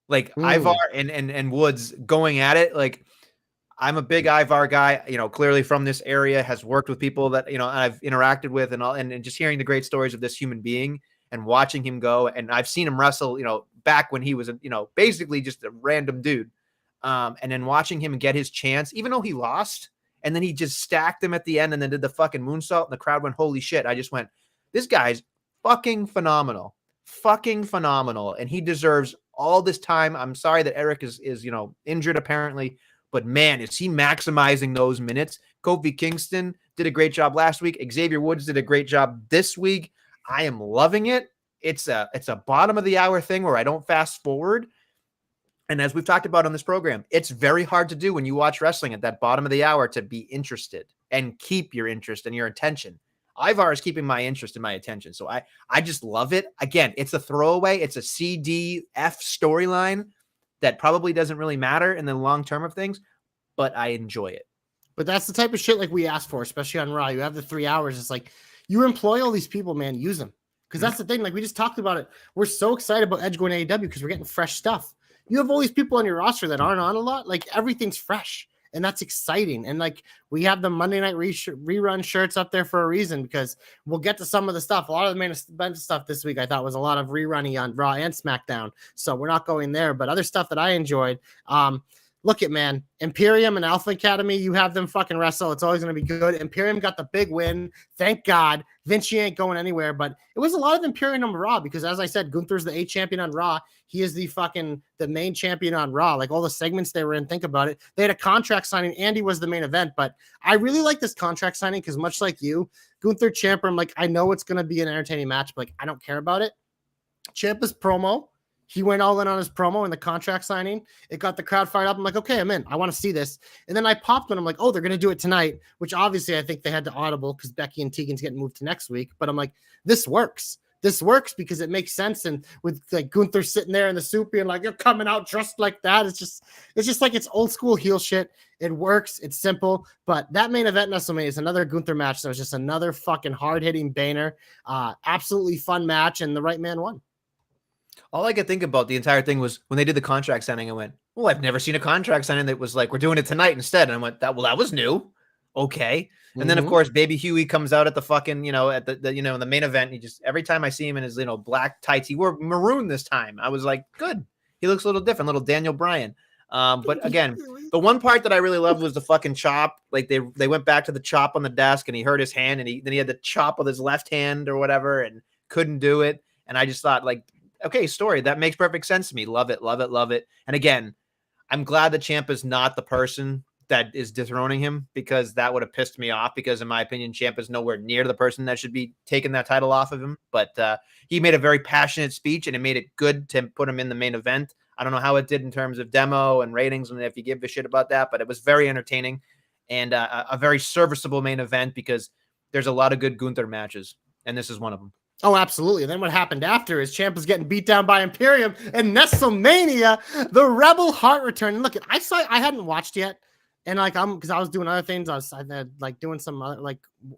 and Woods going at it. Like, I'm a big Ivar guy, clearly from this area, has worked with people that, I've interacted with and all, and just hearing the great stories of this human being and watching him go. And I've seen him wrestle, back when he was, basically just a random dude. And then watching him get his chance, even though he lost, and then he just stacked him at the end and then did the fucking moonsault and the crowd went, holy shit. I just went, this guy's fucking phenomenal. And he deserves all this time. I'm sorry that Eric is injured apparently, but man, is he maximizing those minutes. Kofi Kingston did a great job last week. Xavier Woods did a great job this week. I am loving it. It's a bottom of the hour thing where I don't fast forward. And as we've talked about on this program, it's very hard to do when you watch wrestling at that bottom of the hour to be interested and keep your interest and your attention. Ivar is keeping my interest and my attention. So I just love it. Again, it's a throwaway. It's a CDF storyline that probably doesn't really matter in the long term of things, but I enjoy it. But that's the type of shit like we asked for, especially on Raw. You have the 3 hours. It's like you employ all these people, man. Use them. Because that's the thing. Like we just talked about it. We're so excited about Edge going to AEW because we're getting fresh stuff. You have all these people on your roster that aren't on a lot. Like everything's fresh. And that's exciting. And like we have the Monday night rerun shirts up there for a reason because we'll get to some of the stuff. A lot of the main event stuff this week I thought was a lot of rerunning on Raw and SmackDown. So we're not going there. But other stuff that I enjoyed. Look at, man, Imperium and Alpha Academy, you have them fucking wrestle. It's always going to be good. Imperium got the big win. Thank God. Vinci ain't going anywhere. But it was a lot of Imperium on Raw because, as I said, Gunther's the A champion on Raw. He is the main champion on Raw. Like all the segments they were in, think about it. They had a contract signing. Andy was the main event. But I really like this contract signing because much like you, Gunther, Ciampa, I'm like, I know it's going to be an entertaining match, but like, I don't care about it. Ciampa's promo. He went all in on his promo in the contract signing. It got the crowd fired up. I'm like, okay, I'm in. I want to see this. And then I popped when I'm like, oh, they're going to do it tonight, which obviously I think they had to audible because Becky and Tegan's getting moved to next week. But I'm like, this works. This works because it makes sense. And with like Gunther sitting there in the suit being like, you're coming out dressed like that. It's just like it's old school heel shit. It works. It's simple. But that main event WrestleMania is another Gunther match. That was just another fucking hard hitting banger. Absolutely fun match. And the right man won. All I could think about the entire thing was when they did the contract signing, I went, well, I've never seen a contract signing that was like, we're doing it tonight instead. And I went, that was new. Okay. And then of course, Baby Huey comes out at the fucking, at the in the main event. He just, every time I see him in his, black tights, he wore maroon this time. I was like, good. He looks a little different, little Daniel Bryan. But again, the one part that I really loved was the fucking chop. Like they went back to the chop on the desk and he hurt his hand and then he had the chop with his left hand or whatever and couldn't do it. And I just thought like, okay, story, that makes perfect sense to me. Love it, love it, love it. And again, I'm glad the Ciampa is not the person that is dethroning him, because that would have pissed me off, because in my opinion, Ciampa is nowhere near the person that should be taking that title off of him. But he made a very passionate speech and it made it good to put him in the main event. I don't know how it did in terms of demo and ratings and if you give a shit about that, but it was very entertaining and a very serviceable main event, because there's a lot of good Gunther matches and this is one of them. Oh, absolutely. And then what happened after is Ciampa's getting beat down by Imperium and Nestlemania, the Rebel Heart return. And look, I hadn't watched yet. And like, because I was doing other things. I had like doing some other,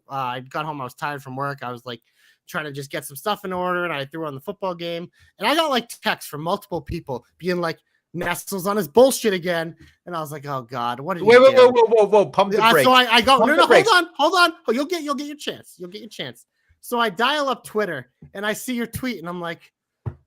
I got home. I was tired from work. I was like trying to just get some stuff in order. And I threw on the football game and I got like texts from multiple people being like, Nestle's on his bullshit again. And I was like, oh God, what did you do? Whoa. Pump the brakes. So I go, no, hold on. Oh, you'll get your chance. You'll get your chance. So I dial up Twitter and I see your tweet and I'm like,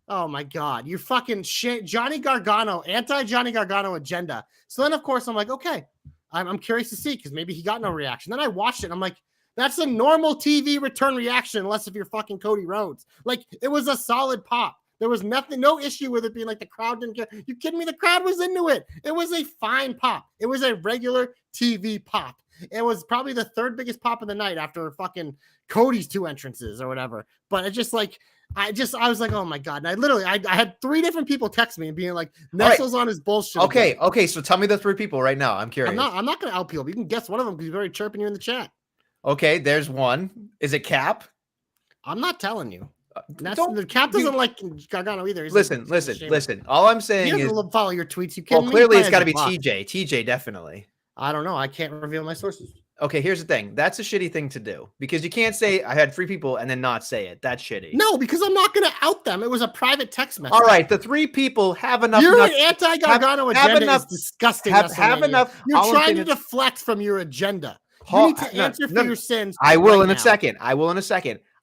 oh my God, you fucking shit. Johnny Gargano, anti-Johnny Gargano agenda. So then of course I'm like, okay, I'm curious to see, because maybe he got no reaction. Then I watched it and I'm like, that's a normal TV return reaction, unless if you're fucking Cody Rhodes. Like, it was a solid pop. There was no issue with it being like the crowd didn't care. You kidding me? The crowd was into it. It was a fine pop. It was a regular TV pop. It was probably the third biggest pop of the night after fucking Cody's 2 entrances or whatever. But it just like, I was like, oh my God. And I had 3 different people text me and being like, Nestle's on his bullshit. Okay. So tell me the 3 people right now. I'm curious. I'm not going to out people. You can guess one of them because he's very chirping you in the chat. Okay, there's one. Is it Cap? I'm not telling you. The Cap doesn't like Gargano either. Listen. All I'm saying is follow your tweets. You can't. Well, clearly it's got to be TJ. TJ definitely. I don't know. I can't reveal my sources. Okay, here's the thing. That's a shitty thing to do, because you can't say I had 3 people and then not say it. That's shitty. No, because I'm not going to out them. It was a private text message. All right, the 3 people have enough. Your anti-Gargano agenda is disgusting. Have enough. You're trying to deflect from your agenda. You need to answer for your sins. I will in a second.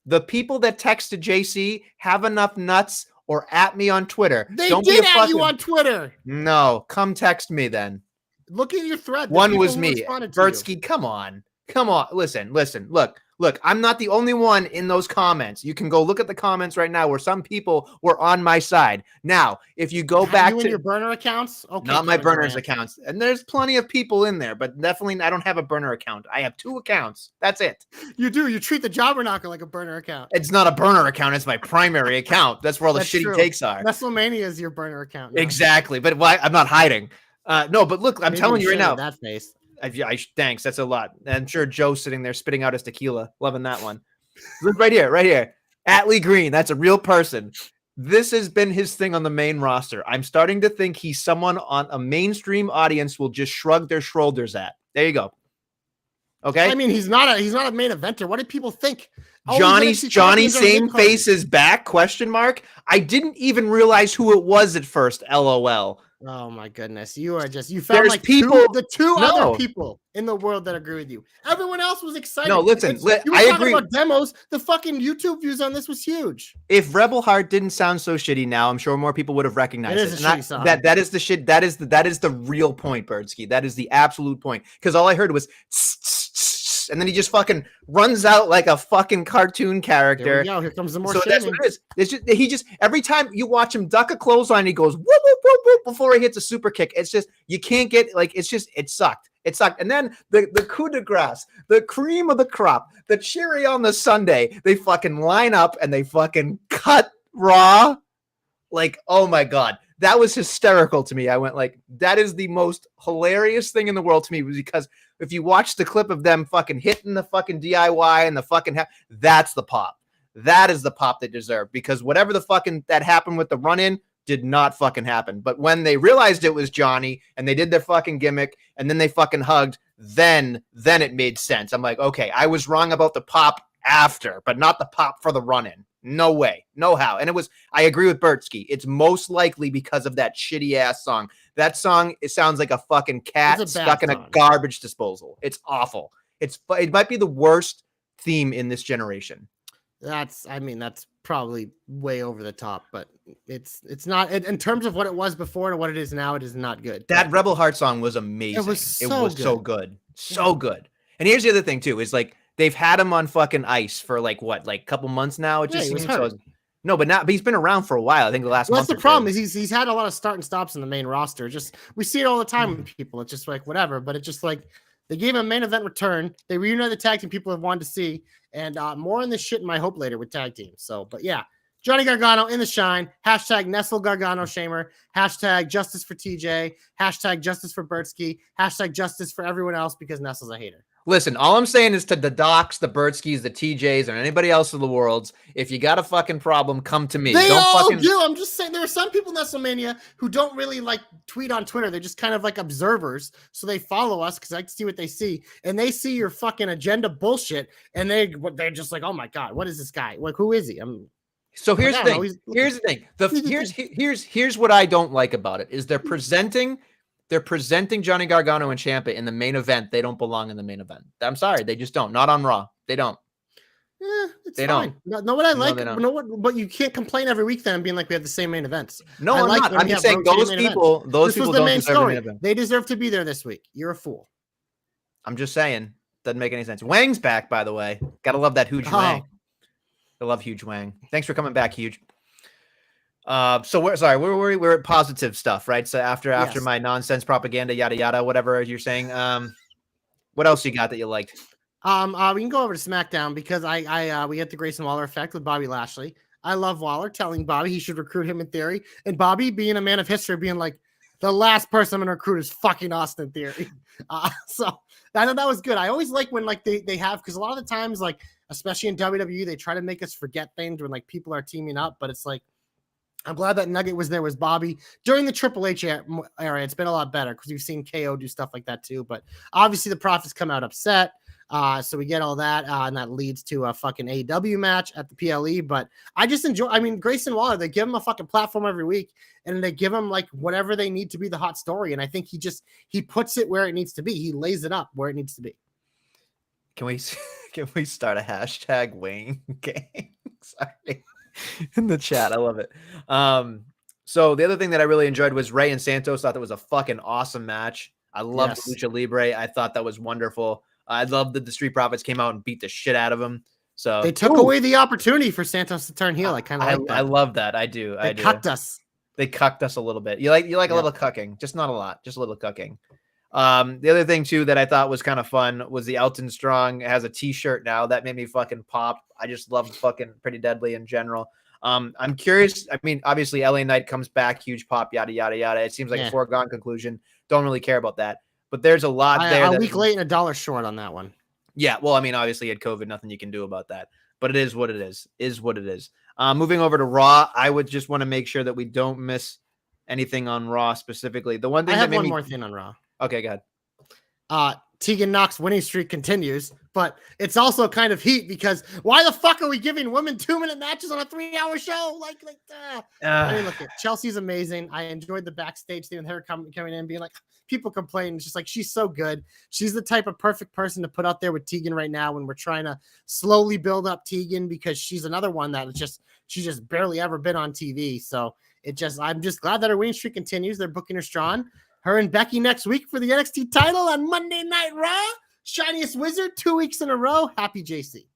The people that texted JC have enough nuts or at me on Twitter. They did at you on Twitter. No, come text me then. Look at your thread. One was me. Bertsky, come on. Listen. Look, I'm not the only one in those comments. You can go look at the comments right now where some people were on my side. Now, if you go back to your burner accounts, okay, not my burners accounts, and there's plenty of people in there, but definitely I don't have a burner account. I have 2 accounts. That's it. You do. You treat the Jobber Knocker like a burner account. It's not a burner account. It's my primary account. That's where all the shitty takes are. Nestlemania is your burner account. Now. Exactly. But I'm not hiding. No, but look, I'm telling you right now. That face. Thanks. That's a lot. I'm sure Joe's sitting there spitting out his tequila. Loving that one. Look right here. Atlee Green. That's a real person. This has been his thing on the main roster. I'm starting to think he's someone on a mainstream audience will just shrug their shoulders at. There you go. Okay. I mean, he's not a main eventer. What did people think? Johnny, same face is back? Question mark. I didn't even realize who it was at first. LOL. Oh my goodness. You found like the two other people in the world that agree with you. Everyone else was excited. No, listen, I agree about demos. The fucking YouTube views on this was huge. If Rebel Heart didn't sound so shitty now, I'm sure more people would have recognized it. That is the shit. That is the real point, Birdsky. That is the absolute point. Because all I heard was and then he just fucking runs out like a fucking cartoon character. There we go. Here comes the more. So that's what it is. It's just he just every time you watch him duck a clothesline, he goes whoop whoop whoop whoop before he hits a super kick. It's just you can't get like it sucked. It sucked. And then the coup de grace, the cream of the crop, the cherry on the sundae, they fucking line up and they fucking cut Raw. Like, oh my God. That was hysterical to me. I went like, that is the most hilarious thing in the world to me, because if you watch the clip of them fucking hitting the fucking DIY and the fucking that's the pop. That is the pop they deserve, because whatever the fucking that happened with the run-in did not fucking happen. But when they realized it was Johnny and they did their fucking gimmick and then they fucking hugged, then it made sense. I'm like, okay, I was wrong about the pop after, but not the pop for the run-in. No way. No how. And I agree with Bertsky. It's most likely because of that shitty ass song. That song, it sounds like a fucking cat stuck in a garbage disposal. It's awful. It might be the worst theme in this generation. That's probably way over the top, but it's not in terms of what it was before to what it is now. It is not good. That Rebel Heart song was amazing. It was so good. So good. And here's the other thing too, is like they've had him on fucking ice for like a couple months now. It just seems so. No, but he's been around for a while. I think the last month. That's the problem is he's had a lot of start and stops in the main roster. Just we see it all the time with people. It's just like whatever, but it's just like they gave him a main event return. They reunited the tag team people have wanted to see, and more on this shit in my hope later with tag teams. So, but yeah, Johnny Gargano in the shine. Hashtag Nestle Gargano Shamer. Hashtag justice for TJ. Hashtag justice for Bertsky. Hashtag justice for everyone else because Nestle's a hater. Listen, all I'm saying is to the Docs, the Bertskys, the TJs, and anybody else in the world, if you got a fucking problem, come to me. They all do. I'm just saying there are some people in Nestlemania who don't really like tweet on Twitter. They're just kind of like observers. So they follow us because I can see what they see. And they see your fucking agenda bullshit. And they're just like, oh my God, what is this guy? Like, who is he? So here's the thing. Here's the thing. Here's what I don't like about it is they're presenting Johnny Gargano and Ciampa in the main event. They don't belong in the main event. I'm sorry. They just don't. Not on Raw. They don't. It's fine. No, what I like, but you can't complain every week then being like we have the same main events. No, I'm not. I'm just saying those people don't deserve the main event. They deserve to be there this week. You're a fool. I'm just saying. Doesn't make any sense. Wang's back, by the way. Gotta love that huge Wang. I love Huge Wang. Thanks for coming back, Huge. So we're at positive stuff, right? So after my nonsense propaganda, yada yada, whatever you're saying. What else you got that you liked? We can go over to SmackDown because we get the Grayson Waller effect with Bobby Lashley. I love Waller telling Bobby he should recruit him in Theory, and Bobby being a man of history, being like, the last person I'm gonna recruit is fucking Austin Theory. So I know that was good. I always like when like they have, because a lot of the times, like especially in WWE, they try to make us forget things when like people are teaming up, but it's like, I'm glad that Nugget was there with Bobby during the Triple H era. It's been a lot better because we've seen KO do stuff like that too. But obviously the Profits come out upset. So we get all that. And that leads to a fucking AEW match at the PLE. But I just enjoy, Grayson Waller, they give him a fucking platform every week and they give him like whatever they need to be the hot story. And I think he puts it where it needs to be. He lays it up where it needs to be. Can we start a hashtag Wayne gang? Sorry. In the chat. I love it. So the other thing that I really enjoyed was Rey and Santos. Thought that was a fucking awesome match. I loved Lucha Libre. I thought that was wonderful. I loved that the Street Profits came out and beat the shit out of him. So they took away the opportunity for Santos to turn heel. I kind of like that. I love that. I do. They cucked us. They cucked us a little bit. You like a little cucking, just not a lot, just a little cucking. The other thing too that I thought was kind of fun was the Elton Strong has a t-shirt now that made me fucking pop. I just love fucking Pretty Deadly in general. I'm curious. I mean, obviously LA Knight comes back, huge pop, yada, yada, yada. It seems like a foregone conclusion. Don't really care about that, but there's a lot there. A week late and $1 short on that one. Yeah. Well, I mean, obviously he had COVID, nothing you can do about that, but it is what it is what it is. Moving over to Raw, I would just want to make sure that we don't miss anything on Raw specifically. The one thing I have one more thing on Raw. Okay, go ahead. Tegan Knox winning streak continues, but it's also kind of heat because why the fuck are we giving women 2-minute matches on a 3-hour show? I mean, look, Chelsea's amazing. I enjoyed the backstage thing with her coming in, being like, people complain. It's just like, she's so good. She's the type of perfect person to put out there with Tegan right now when we're trying to slowly build up Tegan because she's another one that she's just barely ever been on TV. So I'm just glad that her winning streak continues. They're booking her strong. Her and Becky next week for the NXT title on Monday Night Raw. Shiniest Wizard 2 weeks in a row. Happy JC.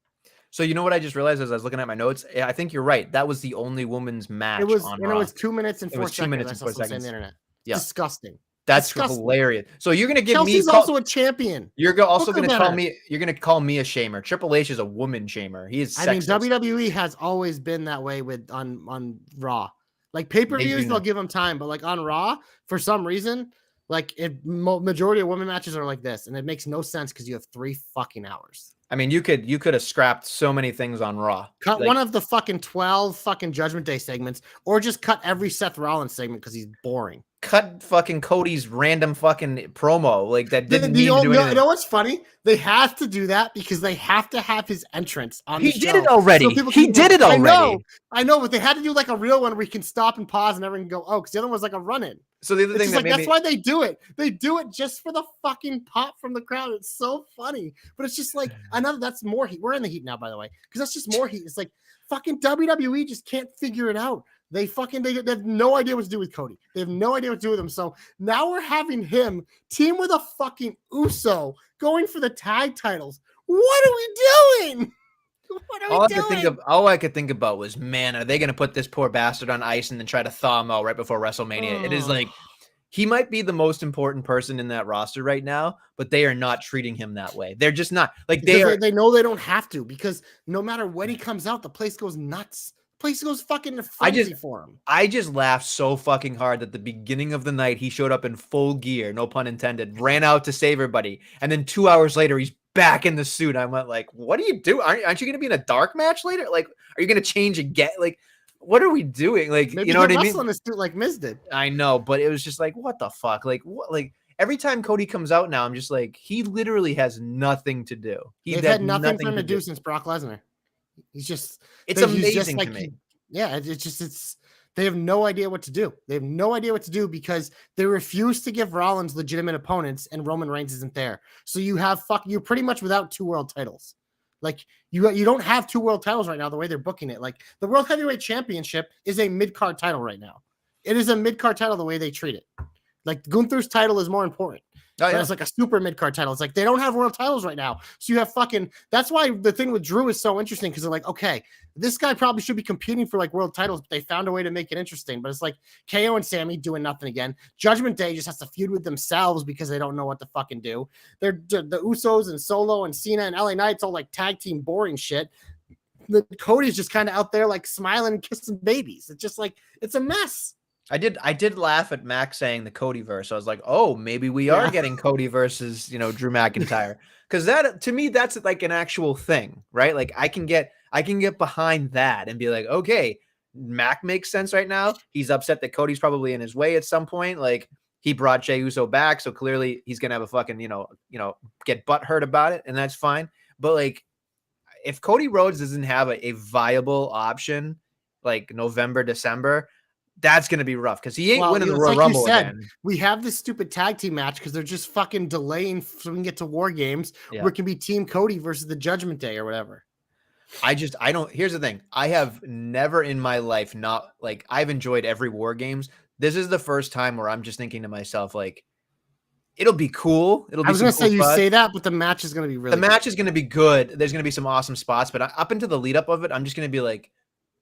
So you know what I just realized as I was looking at my notes? I think you're right. That was the only woman's match on Raw. It was 2 minutes and 4 seconds. 2 minutes and 4 seconds. On the internet. Yeah. Disgusting. That's hilarious. So you're gonna give Chelsea's also a champion. You're also gonna call me. You're gonna call me a shamer. Triple H is a woman shamer. He is sexist. WWE has always been that way on Raw. Like pay-per-views, they'll give them time, but like on Raw, for some reason, like majority of women matches are like this, and it makes no sense because you have 3 fucking hours. I mean, you could have scrapped so many things on Raw. Cut one of the fucking 12 fucking Judgment Day segments, or just cut every Seth Rollins segment because he's boring. cut fucking Cody's random fucking promo like that didn't need to do anything. You know what's funny? They have to do that because they have to have his entrance on the show. He did it already. He did it already. I know, but they had to do like a real one where we can stop and pause and everyone can go, oh, because the other one was like a run-in. So the other thing that's why they do it. They do it just for the fucking pop from the crowd. It's so funny, but it's just like another. That's more heat. We're in the heat now, by the way, because that's just more heat. It's like fucking WWE just can't figure it out. They have no idea what to do with Cody. They have no idea what to do with him. So now we're having him team with a fucking Uso going for the tag titles. What are we doing? What are we doing? All I could think about was, man, are they going to put this poor bastard on ice and then try to thaw him out right before WrestleMania? It is like, he might be the most important person in that roster right now, but they are not treating him that way. They're just not. Like they know they don't have to, because no matter when he comes out, the place goes nuts. Place goes fucking frenzy for him. I just laughed so fucking hard at the beginning of the night. He showed up in full gear, no pun intended, ran out to save everybody. And then 2 hours later, he's back in the suit. I went like, what do you do? Aren't you going to be in a dark match later? Like, are you going to change again? Like, what are we doing? Like, maybe you know what I mean? In a suit like Miz did. I know, but it was just like, what the fuck? Like, what? Like, every time Cody comes out now, I'm just like, he literally has nothing to do. They've had nothing for him to do since Brock Lesnar. It's amazing to me. They have no idea what to do. They have no idea what to do because they refuse to give Rollins legitimate opponents and Roman Reigns isn't there. So you're pretty much without 2 world titles. Like you don't have 2 world titles right now, the way they're booking it. Like the World Heavyweight Championship is a mid-card title right now. It is a mid-card title the way they treat it. Like Gunther's title is more important. Oh, yeah. It's like a super mid-card title. It's like they don't have world titles right now. So you have that's why the thing with Drew is so interesting, because they're like, okay, this guy probably should be competing for like world titles, but they found a way to make it interesting. But it's like KO and Sammy doing nothing again. Judgment Day just has to feud with themselves because they don't know what to fucking do. They're the Usos and Solo and Cena and LA Knight's all like tag team boring shit. The Cody's just kind of out there like smiling and kissing babies. It's just like, it's a mess. I did laugh at Mac saying the Cody verse. I was like, oh, maybe we are getting Cody versus, Drew McIntyre. Because that, to me, that's like an actual thing, right? Like I can get behind that and be like, okay, Mac makes sense right now. He's upset that Cody's probably in his way at some point. Like he brought Jey Uso back, so clearly he's gonna have a fucking, get butthurt about it, and that's fine. But like, if Cody Rhodes doesn't have a viable option, like November, December, that's going to be rough because he ain't winning the Royal Rumble again. We have this stupid tag team match because they're just fucking delaying so we can get to War Games where it can be Team Cody versus the Judgment Day or whatever. Here's the thing. I have never in my life I've enjoyed every War Games. This is the first time where I'm just thinking to myself, like, it'll be cool. I was going to say you say that, but the match is going to be really good. The match is going to be good. There's going to be some awesome spots, but up until the lead up of it, I'm just going to be like,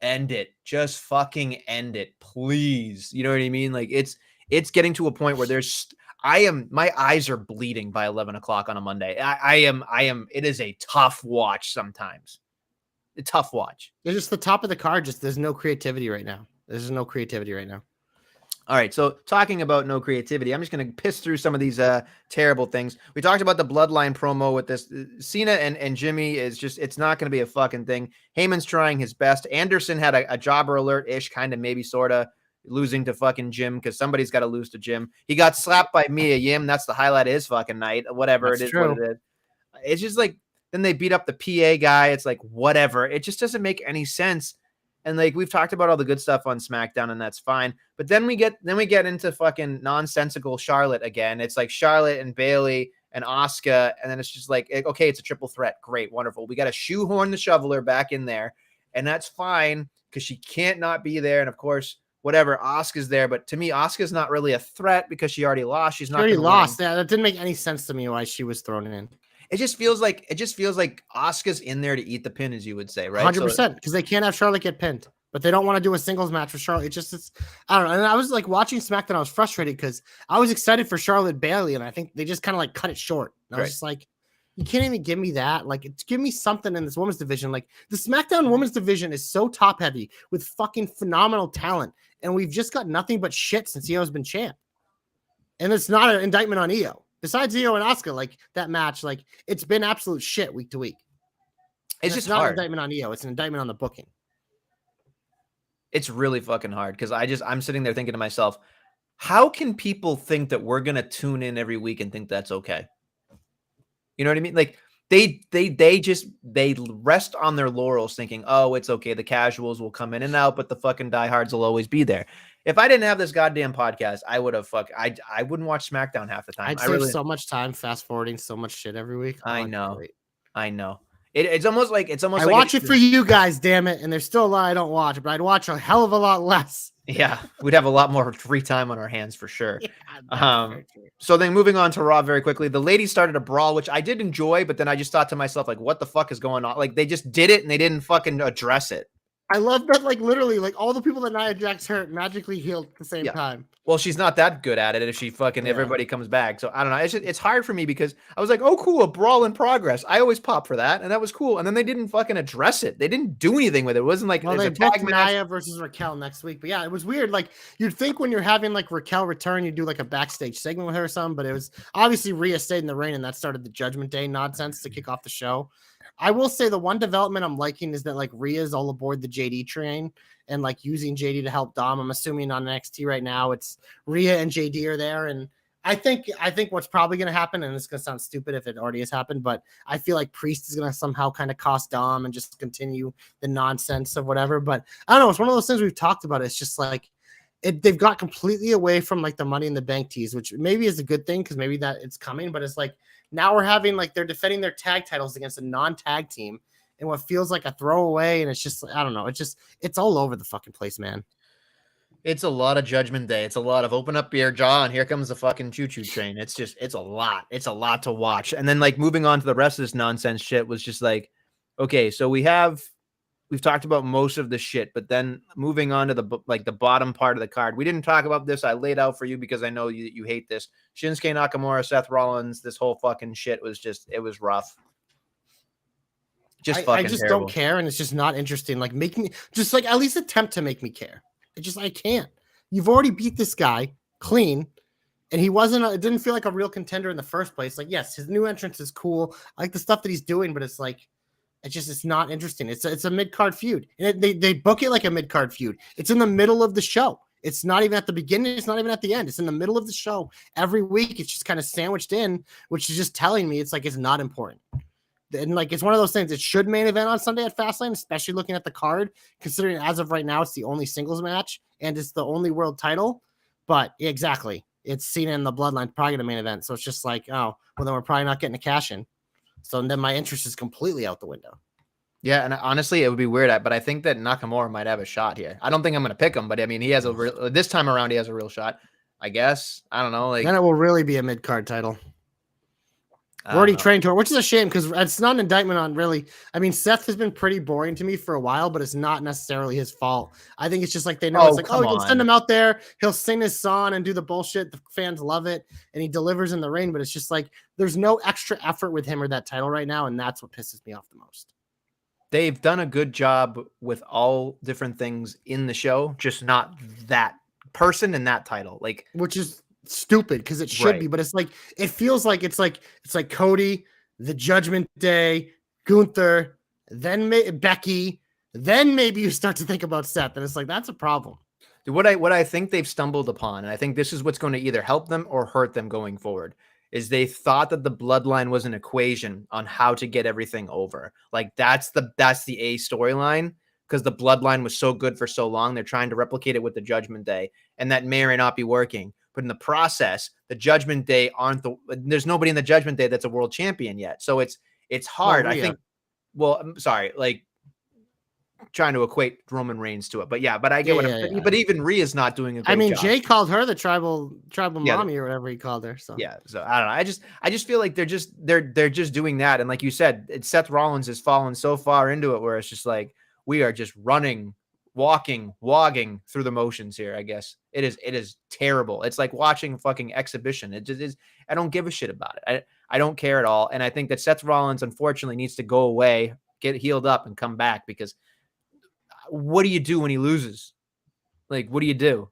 end it. Just fucking end it, please. You know what I mean? Like it's getting to a point where my eyes are bleeding by 11 o'clock on a Monday. It is a tough watch sometimes. A tough watch. It's just the top of the card. There's no creativity right now. All right, so talking about no creativity, I'm just going to piss through some of these terrible things. We talked about the Bloodline promo with this. Cena and Jimmy it's not going to be a fucking thing. Heyman's trying his best. Anderson had a jobber alert-ish, kind of, maybe, sort of, losing to fucking Jim because somebody's got to lose to Jim. He got slapped by Mia Yim. That's the highlight of his fucking night. Whatever it is, what it is. It's just like, then they beat up the PA guy. It's like, whatever. It just doesn't make any sense. And like we've talked about all the good stuff on SmackDown, and that's fine. But then we get into fucking nonsensical Charlotte again. It's like Charlotte and Bayley and Asuka, and then it's just like, okay, it's a triple threat. Great, wonderful. We got to shoehorn the shoveler back in there, and that's fine because she can't not be there. And of course, whatever, Asuka's there. But to me, Asuka's not really a threat because she already lost. She's not already lost. Yeah, that didn't make any sense to me why she was thrown in. It just feels like Asuka's in there to eat the pin, as you would say, right? 100%, because they can't have Charlotte get pinned, but they don't want to do a singles match for Charlotte. I don't know. And I was like watching SmackDown, I was frustrated because I was excited for Charlotte Bayley, and I think they just kind of like cut it short. And I was just like, you can't even give me that. Like, give me something in this women's division. Like, the SmackDown women's division is so top heavy with fucking phenomenal talent, and we've just got nothing but shit since Io's been champ. And it's not an indictment on Io. Besides Io and Asuka, like that match, like it's been absolute shit week to week. It's just not an indictment on Io. It's an indictment on the booking. It's really fucking hard because I'm sitting there thinking to myself, how can people think that we're gonna tune in every week and think that's okay? You know what I mean? Like they rest on their laurels thinking, oh, it's okay. The casuals will come in and out, but the fucking diehards will always be there. If I didn't have this goddamn podcast, I would have I wouldn't watch SmackDown half the time. I'd save so much time fast forwarding so much shit every week. I know. It's almost like I watch it for you guys, damn it. And there's still a lot I don't watch, but I'd watch a hell of a lot less. Yeah, we'd have a lot more free time on our hands for sure. So then moving on to Raw very quickly, the ladies started a brawl, which I did enjoy, but then I just thought to myself, like, what the fuck is going on? Like, they just did it and they didn't fucking address it. I love that, like, literally, like, all the people that Nia Jax hurt magically healed at the same time. Well, she's not that good at it if she fucking everybody comes back. So I don't know. It's hard for me because I was like, oh, cool, a brawl in progress. I always pop for that, and that was cool. And then they didn't fucking address it. They didn't do anything with it. It wasn't like they booked Nia versus Raquel next week. But yeah, it was weird. Like, you'd think when you're having like Raquel return, you'd do like a backstage segment with her or something. But it was obviously Rhea stayed in the ring, and that started the Judgment Day nonsense to kick off the show. I will say the one development I'm liking is that like Rhea's all aboard the JD train and like using JD to help Dom. I'm assuming on NXT right now it's Rhea and JD are there, and I think what's probably going to happen, and it's going to sound stupid if it already has happened, but I feel like Priest is going to somehow kind of cost Dom and just continue the nonsense of whatever. But I don't know. It's one of those things we've talked about. It's just like they've got completely away from like the Money in the Bank tease, which maybe is a good thing because maybe that it's coming, but it's like now we're having like they're defending their tag titles against a non-tag team in what feels like a throwaway, and it's just I don't know. It's all over the fucking place, man. It's a lot of Judgment Day. It's a lot of open up your jaw and here comes the fucking choo-choo train. It's a lot. It's a lot to watch. And then like moving on to the rest of this nonsense shit was just like, okay, so we've talked about most of the shit, but then moving on to the bottom part of the card. We didn't talk about this. I laid out for you because I know you hate this. Shinsuke Nakamura, Seth Rollins, this whole fucking shit was it was rough. I just terrible. Don't care, and it's just not interesting. Like make me just like at least attempt to make me care. I can't. You've already beat this guy clean, and it didn't feel like a real contender in the first place. Like, yes, his new entrance is cool. I like the stuff that he's doing, but it's like, it's not interesting. It's a mid-card feud. And they book it like a mid-card feud. It's in the middle of the show. It's not even at the beginning. It's not even at the end. It's in the middle of the show. Every week, it's just kind of sandwiched in, which is just telling me it's like, it's not important. And like, it's one of those things. It should main event on Sunday at Fastlane, especially looking at the card, considering as of right now, it's the only singles match and it's the only world title. But exactly, it's Cena in the Bloodline, probably the main event. So it's just like, oh, well, then we're probably not getting a cash in. So then my interest is completely out the window. Yeah, and honestly, it would be weird, but I think that Nakamura might have a shot here. I don't think I'm going to pick him, but I mean, he has this time around, he has a real shot. I guess. I don't know. Like, then it will really be a mid-card title. We're already trained to it, which is a shame because it's not an indictment on really. I mean, Seth has been pretty boring to me for a while, but it's not necessarily his fault. I think it's just like they know it's like, we can send him out there. He'll sing his song and do the bullshit. The fans love it, and he delivers in the ring. But it's just like there's no extra effort with him or that title right now, and that's what pisses me off the most. They've done a good job with all different things in the show, just not that person and that title, like which is stupid because it should be, but it's like it feels like it's like Cody, the Judgment Day, Gunther, then Becky, then maybe you start to think about Seth, and it's like that's a problem. What I think they've stumbled upon, and I think this is what's going to either help them or hurt them going forward, is they thought that the bloodline was an equation on how to get everything over. Like that's the A storyline because the bloodline was so good for so long. They're trying to replicate it with the Judgment Day, and that may or may not be working. But in the process, the Judgment Day there's nobody in the Judgment Day that's a world champion yet. So it's hard. I think, I'm sorry, like trying to equate Roman Reigns to it, but I get what I'm saying. But even Rhea's not doing a great job. Jay called her the tribal mommy or whatever he called her. So so I don't know. I just feel like they're just doing that. And like you said, Seth Rollins has fallen so far into it where it's just like, we are just running, walking, wogging through the motions here. I guess it is terrible. It's like watching fucking exhibition. It just is. I don't give a shit about it. I don't care at all. And I think that Seth Rollins unfortunately needs to go away, get healed up, and come back because what do you do when he loses? Like, what do you do?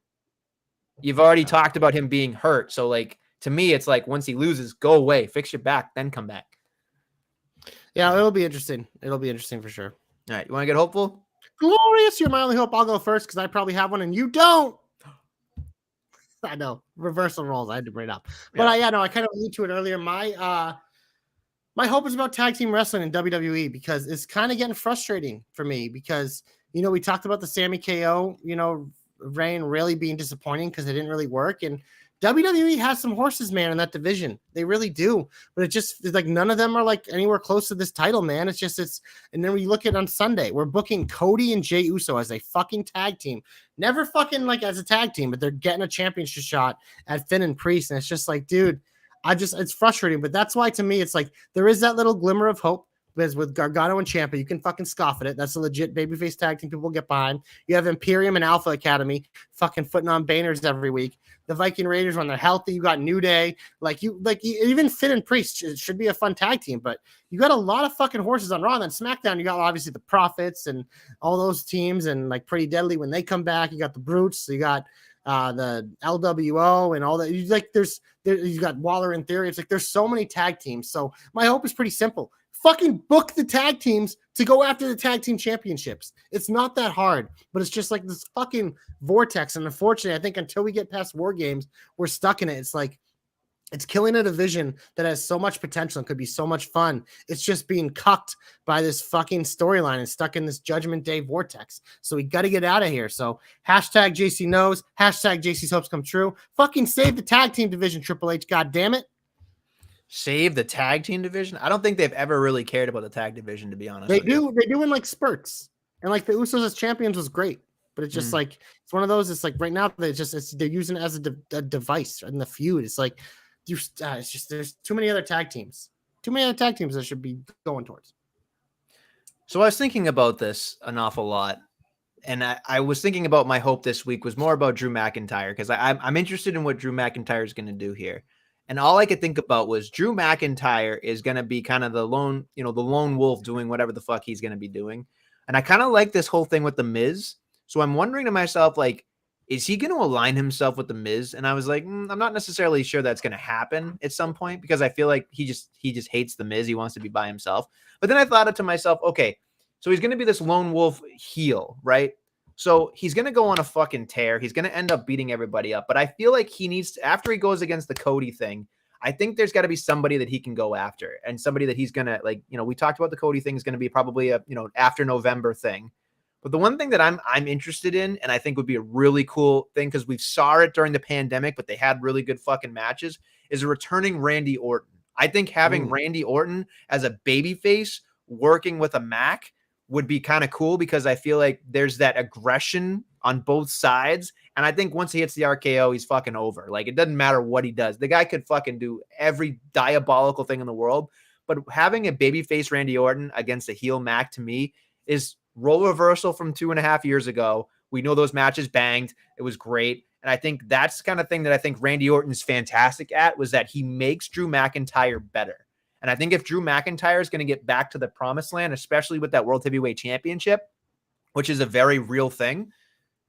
You've already talked about him being hurt. So like, to me, it's like once he loses, go away, fix your back, then come back. Yeah, it'll be interesting. It'll be interesting for sure. All right. You want to get hopeful? Glorious. You're my only hope. I'll go first because I probably have one and you don't. I know. Reversal roles. I had to bring it up. Yeah. But I kind of alluded to it earlier. My hope is about tag team wrestling in WWE because it's kind of getting frustrating for me because, we talked about the Sammy KO, reign really being disappointing because it didn't really work. And WWE has some horses, man, in that division. They really do. But it's like none of them are like anywhere close to this title, man. And then when you look at on Sunday, we're booking Cody and Jey Uso as a fucking tag team. Never fucking like as a tag team, but they're getting a championship shot at Finn and Priest. And it's just like, dude, it's frustrating. But that's why to me, it's like there is that little glimmer of hope. Because with Gargano and Ciampa, you can fucking scoff at it. That's a legit babyface tag team people get behind. You have Imperium and Alpha Academy fucking putting on banners every week. The Viking Raiders, when they're healthy, you got New Day. Even Finn and Priest should be a fun tag team. But you got a lot of fucking horses on Raw. And then SmackDown, you got obviously the Profits and all those teams and like Pretty Deadly when they come back. You got the Brutes. So you got the LWO and all that. You got Waller in Theory. It's like there's so many tag teams. So my hope is pretty simple. Fucking book the tag teams to go after the tag team championships. It's not that hard, but it's just like this fucking vortex. And unfortunately, I think until we get past War Games, we're stuck in it. It's like, it's killing a division that has so much potential and could be so much fun. It's just being cucked by this fucking storyline and stuck in this Judgment Day vortex. So we got to get out of here. So hashtag JC knows, hashtag JC's hopes come true. Fucking save the tag team division, Triple H. God damn it. Save the tag team division? I don't think they've ever really cared about the tag division, to be honest. They do in like spurts. And like the Usos as champions was great. But it's just like, it's one of those, it's like right now, they're using it as a device in the feud. It's like, there's too many other tag teams. Too many other tag teams that should be going towards. So I was thinking about this an awful lot. And I was thinking about my hope this week was more about Drew McIntyre because I'm interested in what Drew McIntyre is going to do here. And all I could think about was Drew McIntyre is going to be kind of the lone wolf doing whatever the fuck he's going to be doing. And I kind of like this whole thing with The Miz. So I'm wondering to myself, like, is he going to align himself with The Miz? And I was like, I'm not necessarily sure that's going to happen at some point because I feel like he just hates The Miz. He wants to be by himself. But then I thought to myself, okay, so he's going to be this lone wolf heel, right? So he's going to go on a fucking tear. He's going to end up beating everybody up. But I feel like he needs to, after he goes against the Cody thing, I think there's got to be somebody that he can go after and somebody that he's going to we talked about the Cody thing is going to be probably a, after November thing. But the one thing that I'm interested in, and I think would be a really cool thing because we saw it during the pandemic, but they had really good fucking matches, is a returning Randy Orton. I think having Randy Orton as a babyface working with a Mac would be kind of cool because I feel like there's that aggression on both sides. And I think once he hits the RKO, he's fucking over. Like, it doesn't matter what he does. The guy could fucking do every diabolical thing in the world. But having a babyface Randy Orton against a heel Mac to me is role reversal from 2.5 years ago. We know those matches banged. It was great. And I think that's the kind of thing that I think Randy Orton's fantastic at was that he makes Drew McIntyre better. And I think if Drew McIntyre is going to get back to the promised land, especially with that World Heavyweight Championship, which is a very real thing,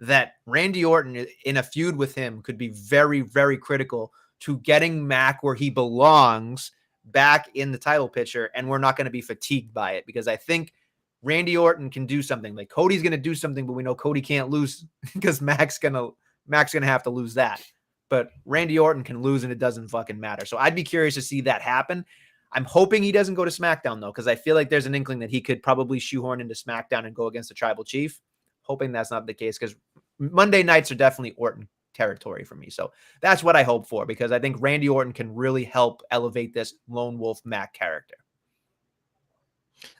that Randy Orton in a feud with him could be very, very critical to getting Mac where he belongs back in the title picture. And we're not going to be fatigued by it because I think Randy Orton can do something. Like Cody's going to do something, but we know Cody can't lose because Mac's going to have to lose that. But Randy Orton can lose and it doesn't fucking matter. So I'd be curious to see that happen. I'm hoping he doesn't go to SmackDown, though, because I feel like there's an inkling that he could probably shoehorn into SmackDown and go against the Tribal Chief. Hoping that's not the case because Monday nights are definitely Orton territory for me. So that's what I hope for because I think Randy Orton can really help elevate this lone wolf Mac character.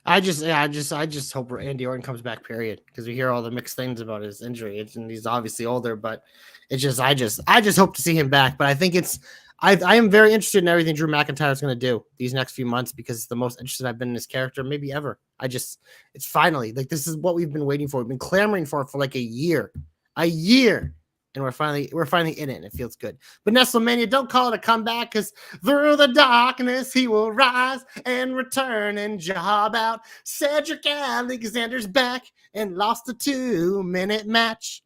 I just hope Randy Orton comes back, period, because we hear all the mixed things about his injury, and he's obviously older, but I just hope to see him back. But I think I am very interested in everything Drew McIntyre is going to do these next few months because it's the most interested I've been in his character maybe ever. It's finally like this is what we've been waiting for. We've been clamoring for like a year, and we're finally in it, and it feels good. But Nestlemania, don't call it a comeback because through the darkness he will rise and return and job out. Cedric Alexander's back and lost a 2-minute match.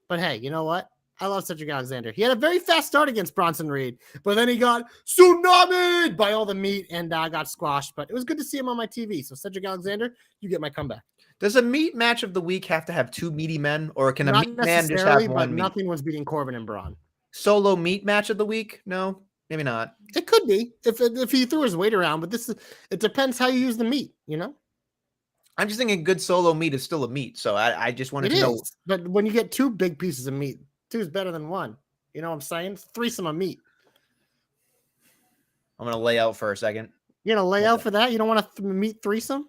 But hey, you know what? I love Cedric Alexander. He had a very fast start against Bronson Reed, but then he got tsunami'd by all the meat and got squashed. But it was good to see him on my TV. So Cedric Alexander, you get my comeback. Does a meat match of the week have to have two meaty men, or can a meat man just have one? But nothing was beating Corbin and Braun. Solo meat match of the week? No, maybe not. It could be if he threw his weight around, but it depends how you use the meat, you know? I'm just thinking good solo meat is still a meat. So I just wanted to know. But when you get 2 big pieces of meat, 2 is better than 1. You know what I'm saying? Threesome of meat. I'm going to lay out for a second. You're going to lay out for that? You don't want a meat threesome?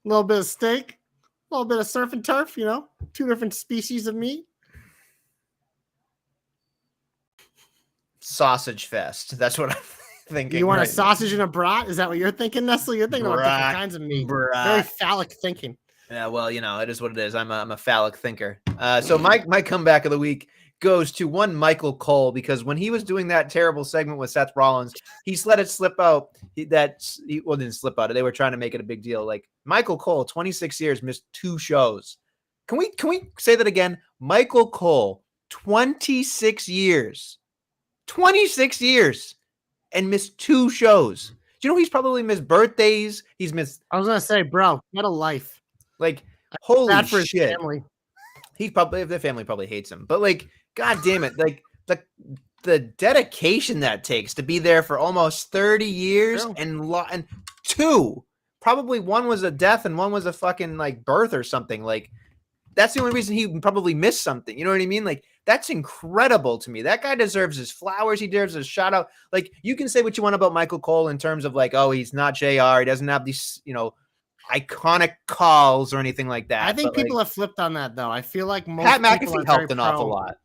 A little bit of steak, a little bit of surf and turf, 2 different species of meat. Sausage fest. That's what I'm thinking. You want a sausage and a brat? Is that what you're thinking, Nestle? You're thinking about different kinds of meat. Very phallic thinking. Yeah, well, it is what it is. I'm a phallic thinker. So my comeback of the week goes to one Michael Cole, because when he was doing that terrible segment with Seth Rollins, he let it slip out. Didn't slip out. They were trying to make it a big deal. Like, Michael Cole, 26 years, missed 2 shows. Can we say that again? Michael Cole, 26 years. 26 years and missed 2 shows. Do you know he's probably missed birthdays? He's missed. I was gonna say, bro, what a life! Like, holy bad for shit! His family. He probably, their family probably hates him, but like, god damn it! Like the dedication that takes to be there for almost 30 years and 2, probably 1 was a death and 1 was a fucking like birth or something. Like, that's the only reason he probably missed something. You know what I mean? Like, that's incredible to me. That guy deserves his flowers. He deserves his shout out. Like, you can say what you want about Michael Cole in terms of like, oh, he's not JR. He doesn't have these, iconic calls or anything like that. I think people have flipped on that, though. I feel like most Pat McAfee helped an awful lot.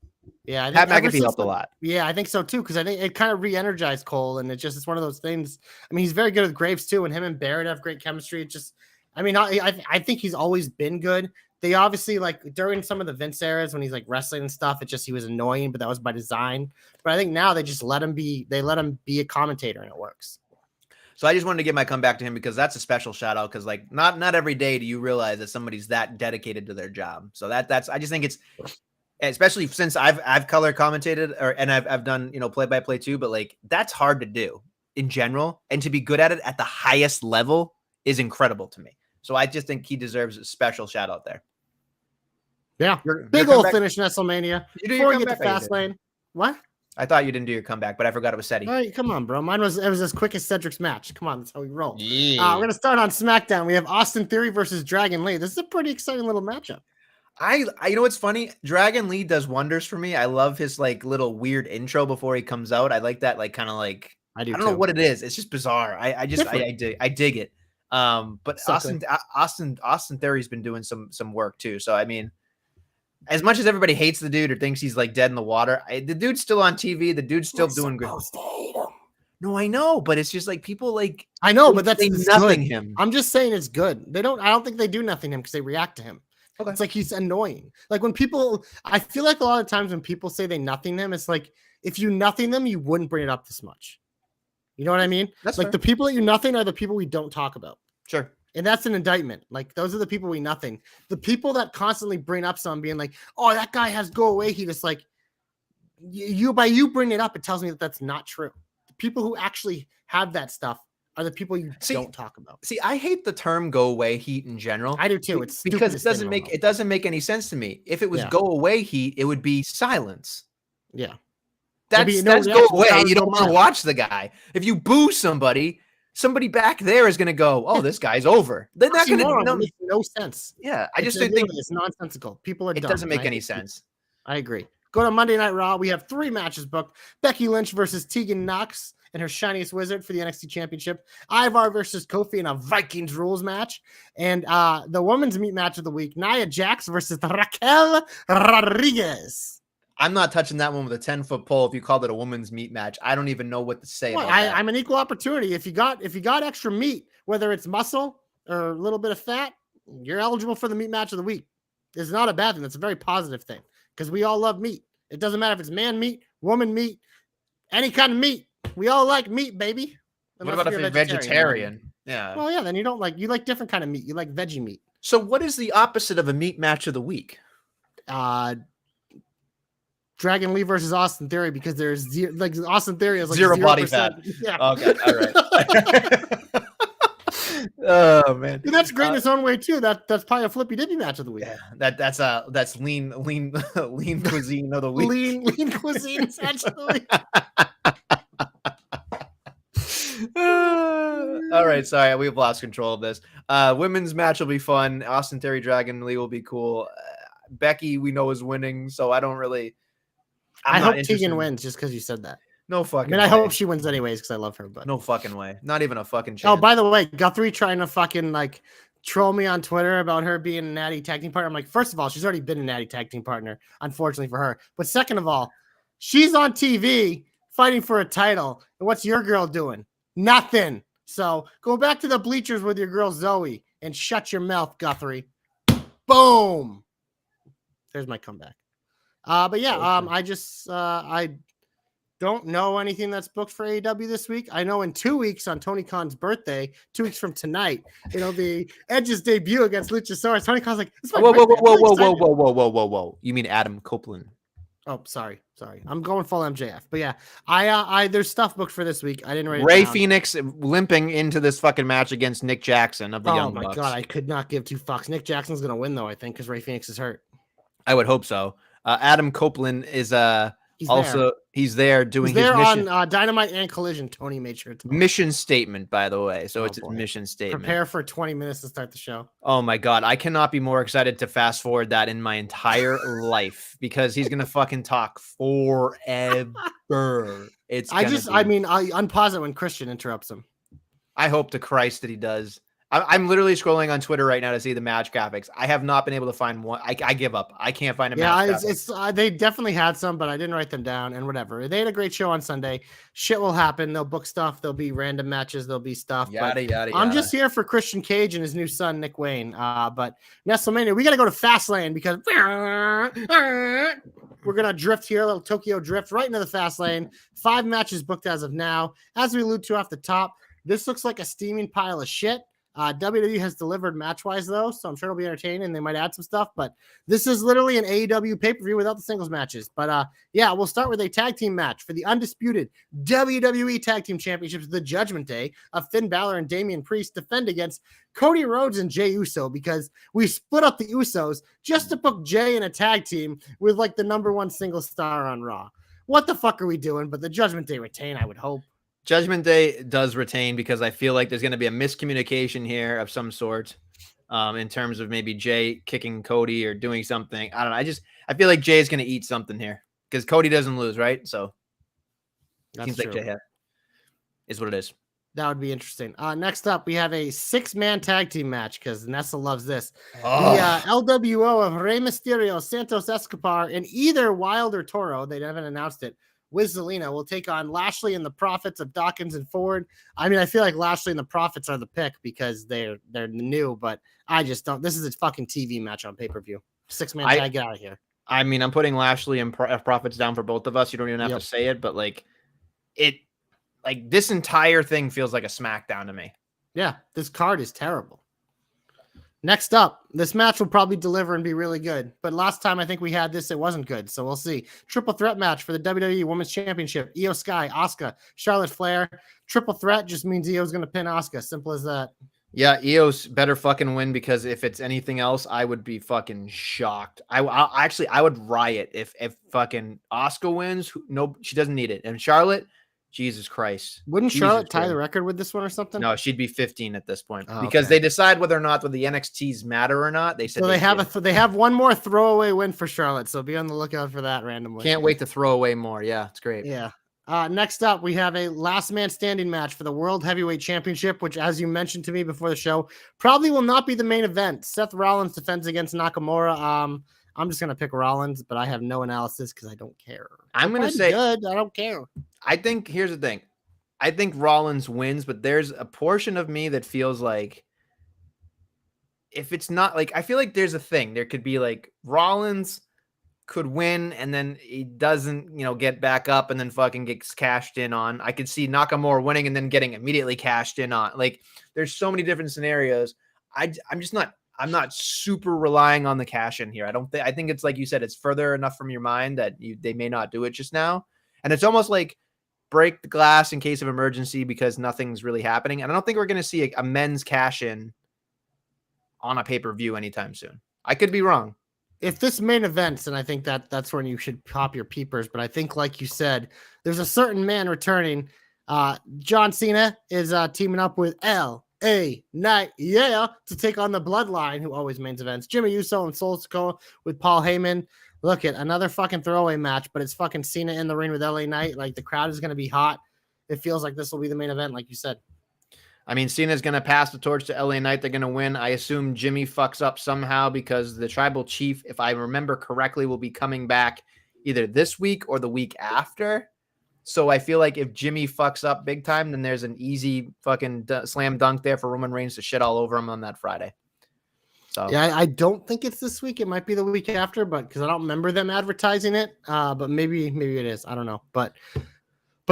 Yeah, Pat McAfee helped a lot. Yeah, I think so too, because I think it kind of re-energized Cole, and it's one of those things. I mean, he's very good with Graves too, and him and Barrett have great chemistry. I think he's always been good. They obviously, like, during some of the Vince eras when he's like wrestling and stuff, he was annoying, but that was by design. But I think now they just let him be a commentator, and it works. So I just wanted to give my comeback to him because that's a special shout out, because like not every day do you realize that somebody's that dedicated to their job. So that's I just think it's, especially since I've color commentated and I've done play by play too, but like, that's hard to do in general, and to be good at it at the highest level is incredible to me. So I just think he deserves a special shout out there. Yeah, big old finish, Nestlemania. Before you get to fast lane, what? I thought you didn't do your comeback, but I forgot it was Seti. All right, come on, bro. It was as quick as Cedric's match. Come on, that's how we roll. Yeah. We're gonna start on SmackDown. We have Austin Theory versus Dragon Lee. This is a pretty exciting little matchup. I what's funny? Dragon Lee does wonders for me. I love his like little weird intro before he comes out. I like that, like kind of like I don't know what it is. It's just bizarre. I dig it. But so Austin Theory's been doing some work too. So I mean, as much as everybody hates the dude or thinks he's like dead in the water, the dude's still on TV. The dude's still doing good. No, I know, but it's just like people like. I know, but that's nothing him. I'm just saying it's good. I don't think they do nothing him because they react to him. Okay. It's like he's annoying. Like when people, I feel like a lot of times when people say they nothing him, it's like if you nothing them, you wouldn't bring it up this much. You know what I mean? That's like fair. The people that you nothing are the people we don't talk about. Sure. And that's an indictment. Like, those are the people we nothing. The people that constantly bring up someone being like, oh, that guy has go away. He just like, you bring it up, it tells me that that's not true. The people who actually have that stuff are the people you don't talk about. See, I hate the term go away heat in general. I do too. It's because it doesn't make any sense to me. If it was go away heat, it would be silence. Yeah. That's go away. You don't want to watch the guy. If you boo somebody back there is going to go, oh, this guy's over. They're not going to make no sense. Yeah, I just think it's nonsensical. People are dumb. It doesn't make any sense. I agree. Go to Monday Night Raw. We have 3 matches booked. Becky Lynch versus Tegan Knox and her shiniest wizard for the NXT Championship. Ivar versus Kofi in a Vikings rules match. And the women's meat match of the week, Nia Jax versus Raquel Rodriguez. I'm not touching that one with a 10-foot pole. If you called it a women's meat match, I don't even know what to say. About that. I'm an equal opportunity. If you got extra meat, whether it's muscle or a little bit of fat, you're eligible for the meat match of the week. It's not a bad thing. It's a very positive thing because we all love meat. It doesn't matter if it's man meat, woman meat, any kind of meat. We all like meat, baby. What about if you're vegetarian? Yeah. Well, yeah. Then you like different kind of meat. You like veggie meat. So what is the opposite of a meat match of the week? Dragon Lee versus Austin Theory, because there's Austin Theory is like 0% body fat. Yeah. Okay. All right. Oh man, dude, that's great in its own way too. That's probably a flippy dippy match of the week. Yeah, that's lean cuisine of the week. Lean cuisine match of the week. All right, sorry, we've lost control of this. Women's match will be fun. Austin Theory, Dragon Lee will be cool. Becky, we know, is winning, so I don't really. I hope Tegan wins just because you said that. No fucking. I hope she wins anyways because I love her. But no fucking way. Not even a fucking chance. Oh, by the way, Guthrie trying to fucking like troll me on Twitter about her being a natty tag team partner. I'm like, first of all, she's already been a natty tag team partner, unfortunately for her. But second of all, she's on TV fighting for a title, and what's your girl doing? Nothing. So go back to the bleachers with your girl Zoe and shut your mouth, Guthrie. Boom. There's my comeback. But yeah, I don't know anything that's booked for AEW this week. I know in 2 weeks on Tony Khan's birthday, 2 weeks from tonight, it'll be Edge's debut against Luchasaurus. Tony Khan's like, whoa. You mean Adam Copeland? Oh, sorry. I'm going full MJF. But yeah, I there's stuff booked for this week. I didn't write it Ray down. Phoenix limping into this fucking match against Nick Jackson of the Young Bucks. Oh my God, I could not give two fucks. Nick Jackson's gonna win though, I think, because Ray Phoenix is hurt. I would hope so. Adam Copeland is he's there doing his mission on Dynamite and Collision. Tony made sure to mission statement, by the way. So it's his mission statement. Prepare for 20 minutes to start the show. Oh my God, I cannot be more excited to fast forward that in my entire life because he's gonna fucking talk forever. I unpause it when Christian interrupts him. I hope to Christ that he does. I'm literally scrolling on Twitter right now to see the match graphics. I have not been able to find one. I give up. I can't find a match. Yeah, they definitely had some, but I didn't write them down and whatever. They had a great show on Sunday. Shit will happen. They'll book stuff. There'll be random matches. There'll be stuff. Yada. I'm just here for Christian Cage and his new son, Nick Wayne. But Nestlemania, we got to go to Fastlane because we're going to drift here, a little Tokyo drift right into the Fastlane. 5 matches booked as of now. As we allude to off the top, this looks like a steaming pile of shit. WWE has delivered match-wise, though, so I'm sure it'll be entertaining, and they might add some stuff, but this is literally an AEW pay-per-view without the singles matches. But, yeah, we'll start with a tag team match for the undisputed WWE Tag Team Championships, the Judgment Day of Finn Balor and Damian Priest defend against Cody Rhodes and Jey Uso because we split up the Usos just to book Jey in a tag team with, like, the #1 single star on Raw. What the fuck are we doing? But the Judgment Day retain, I would hope. Judgment Day does retain because I feel like there's going to be a miscommunication here of some sort in terms of maybe Jey kicking Cody or doing something. I don't know. I feel like Jay is going to eat something here because Cody doesn't lose, right? So that's seems like Jey is what it is. That would be interesting. Next up, we have a 6-man tag team match because Nessa loves this. Oh. The LWO of Rey Mysterio, Santos Escobar, and either Wild or Toro, they haven't announced it, with Zelina will take on Lashley and the Profits of Dawkins and Ford. I mean, I feel like Lashley and the Profits are the pick because they're new, but I just don't. This is a fucking TV match on pay-per-view. 6-man tag, get out of here. I mean, I'm putting Lashley and Profits down for both of us. You don't even have to say it, but this entire thing feels like a SmackDown to me. Yeah, this card is terrible. Next up, this match will probably deliver and be really good. But last time I think we had this, it wasn't good. So we'll see. Triple threat match for the WWE Women's Championship. Io Sky, Asuka, Charlotte Flair. Triple threat just means Io's going to pin Asuka. Simple as that. Yeah, Io's better fucking win because if it's anything else, I would be fucking shocked. I would riot if fucking Asuka wins. No, she doesn't need it. And Charlotte, Jesus Christ. Wouldn't Charlotte tie the record with this one or something? No, she'd be 15 at this point because they decide whether or not the NXTs matter or not. They said so they have one more throwaway win for Charlotte, so be on the lookout for that randomly. Can't wait to throw away more. Yeah, it's great. Yeah. Next up, we have a last man standing match for the World Heavyweight Championship, which, as you mentioned to me before the show, probably will not be the main event. Seth Rollins defends against Nakamura. I'm just going to pick Rollins, but I have no analysis because I don't care. I'm going to say good. I don't care. I think here's the thing. I think Rollins wins, but there's a portion of me that feels like if it's not like, I feel like there's a thing. There could be like Rollins could win and then he doesn't, get back up and then fucking gets cashed in on. I could see Nakamura winning and then getting immediately cashed in on. Like there's so many different scenarios. I'm not super relying on the cash in here. I think it's like you said, it's further enough from your mind that they may not do it just now. And it's almost like break the glass in case of emergency because nothing's really happening. And I don't think we're going to see a men's cash in on a pay-per-view anytime soon. I could be wrong. If this main events, and I think that's when you should pop your peepers. But I think, like you said, there's a certain man returning. John Cena is teaming up with L.A. Knight, to take on the Bloodline, who always mains events. Jimmy Uso and Solo Sikoa with Paul Heyman. Look at another fucking throwaway match, but it's fucking Cena in the ring with L.A. Knight. Like, the crowd is going to be hot. It feels like this will be the main event, like you said. I mean, Cena's going to pass the torch to LA Knight. They're going to win. I assume Jimmy fucks up somehow because the tribal chief, if I remember correctly, will be coming back either this week or the week after. So I feel like if Jimmy fucks up big time, then there's an easy fucking slam dunk there for Roman Reigns to shit all over him on that Friday. So yeah, I don't think it's this week. It might be the week after, but because I don't remember them advertising it. But maybe it is. I don't know. But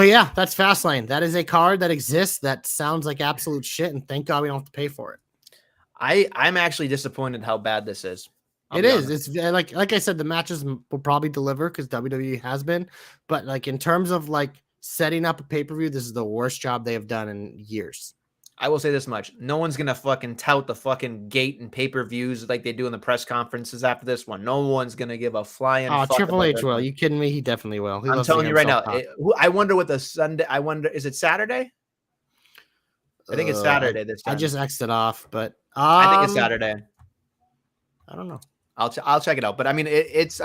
yeah, that's Fastlane. That is a card that exists that sounds like absolute shit, and thank God we don't have to pay for it. I'm actually disappointed how bad this is. It is. It's like I said, the matches will probably deliver because WWE has been, but like in terms of like setting up a pay-per-view, this is the worst job they have done in years. I will say this much. No one's going to fucking tout the fucking gate and pay-per-views like they do in the press conferences after this one. No one's going to give a flying fuck. Triple H will. You kidding me? He definitely will. I'm telling you right now. I wonder what the Sunday. Is it Saturday? I think it's Saturday this time. I just X'd it off, but I think it's Saturday. I don't know. I'll check it out. But I mean, it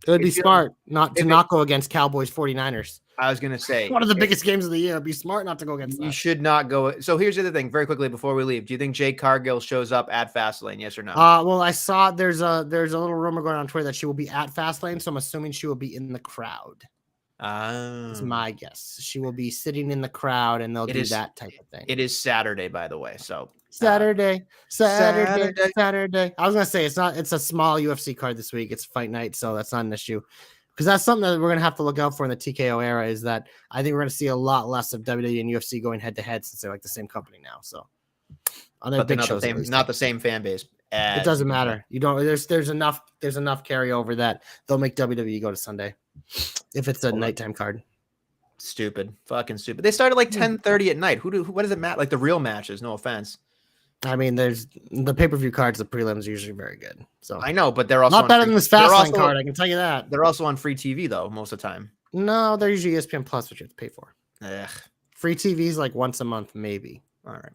would be smart not to go against Cowboys 49ers. I was going to say one of the biggest games of the year. It'd be smart not to go against You should not go. So here's the other thing very quickly before we leave. Do you think Jade Cargill shows up at Fastlane? Yes or no? Well, I saw there's a little rumor going on Twitter that she will be at Fastlane. So I'm assuming she will be in the crowd. It's my guess. She will be sitting in the crowd and they'll do that type of thing. It is Saturday, by the way. So Saturday. I was going to say it's a small UFC card this week. It's fight night. So that's not an issue. Because that's something that we're going to have to look out for in the TKO era is that I think we're going to see a lot less of WWE and UFC going head to head since they're like the same company now. So on their big shows, not the same fan base. It doesn't matter. You don't. There's enough carryover that they'll make WWE go to Sunday if it's a nighttime card. Stupid, fucking stupid. They started like 10:30 at night. What does it matter? Like the real matches. No offense. I mean, there's the pay-per-view cards. The prelims are usually very good. So I know, but they're also not better than this Fastlane card. I can tell you that. They're also on free TV though most of the time. No, they're usually ESPN Plus, which you have to pay for. Ugh. Free TV is like once a month, maybe. All right.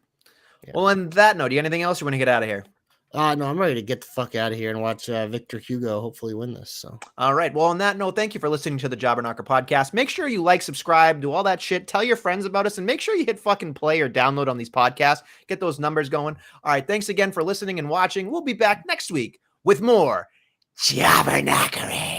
Yeah. Well, on that note, do you have anything else you want to get out of here? No, I'm ready to get the fuck out of here and watch Victor Hugo hopefully win this. So, all right. Well, on that note, thank you for listening to the Jobber Knocker podcast. Make sure you like, subscribe, do all that shit. Tell your friends about us, and make sure you hit fucking play or download on these podcasts. Get those numbers going. All right. Thanks again for listening and watching. We'll be back next week with more Jobber Knockery.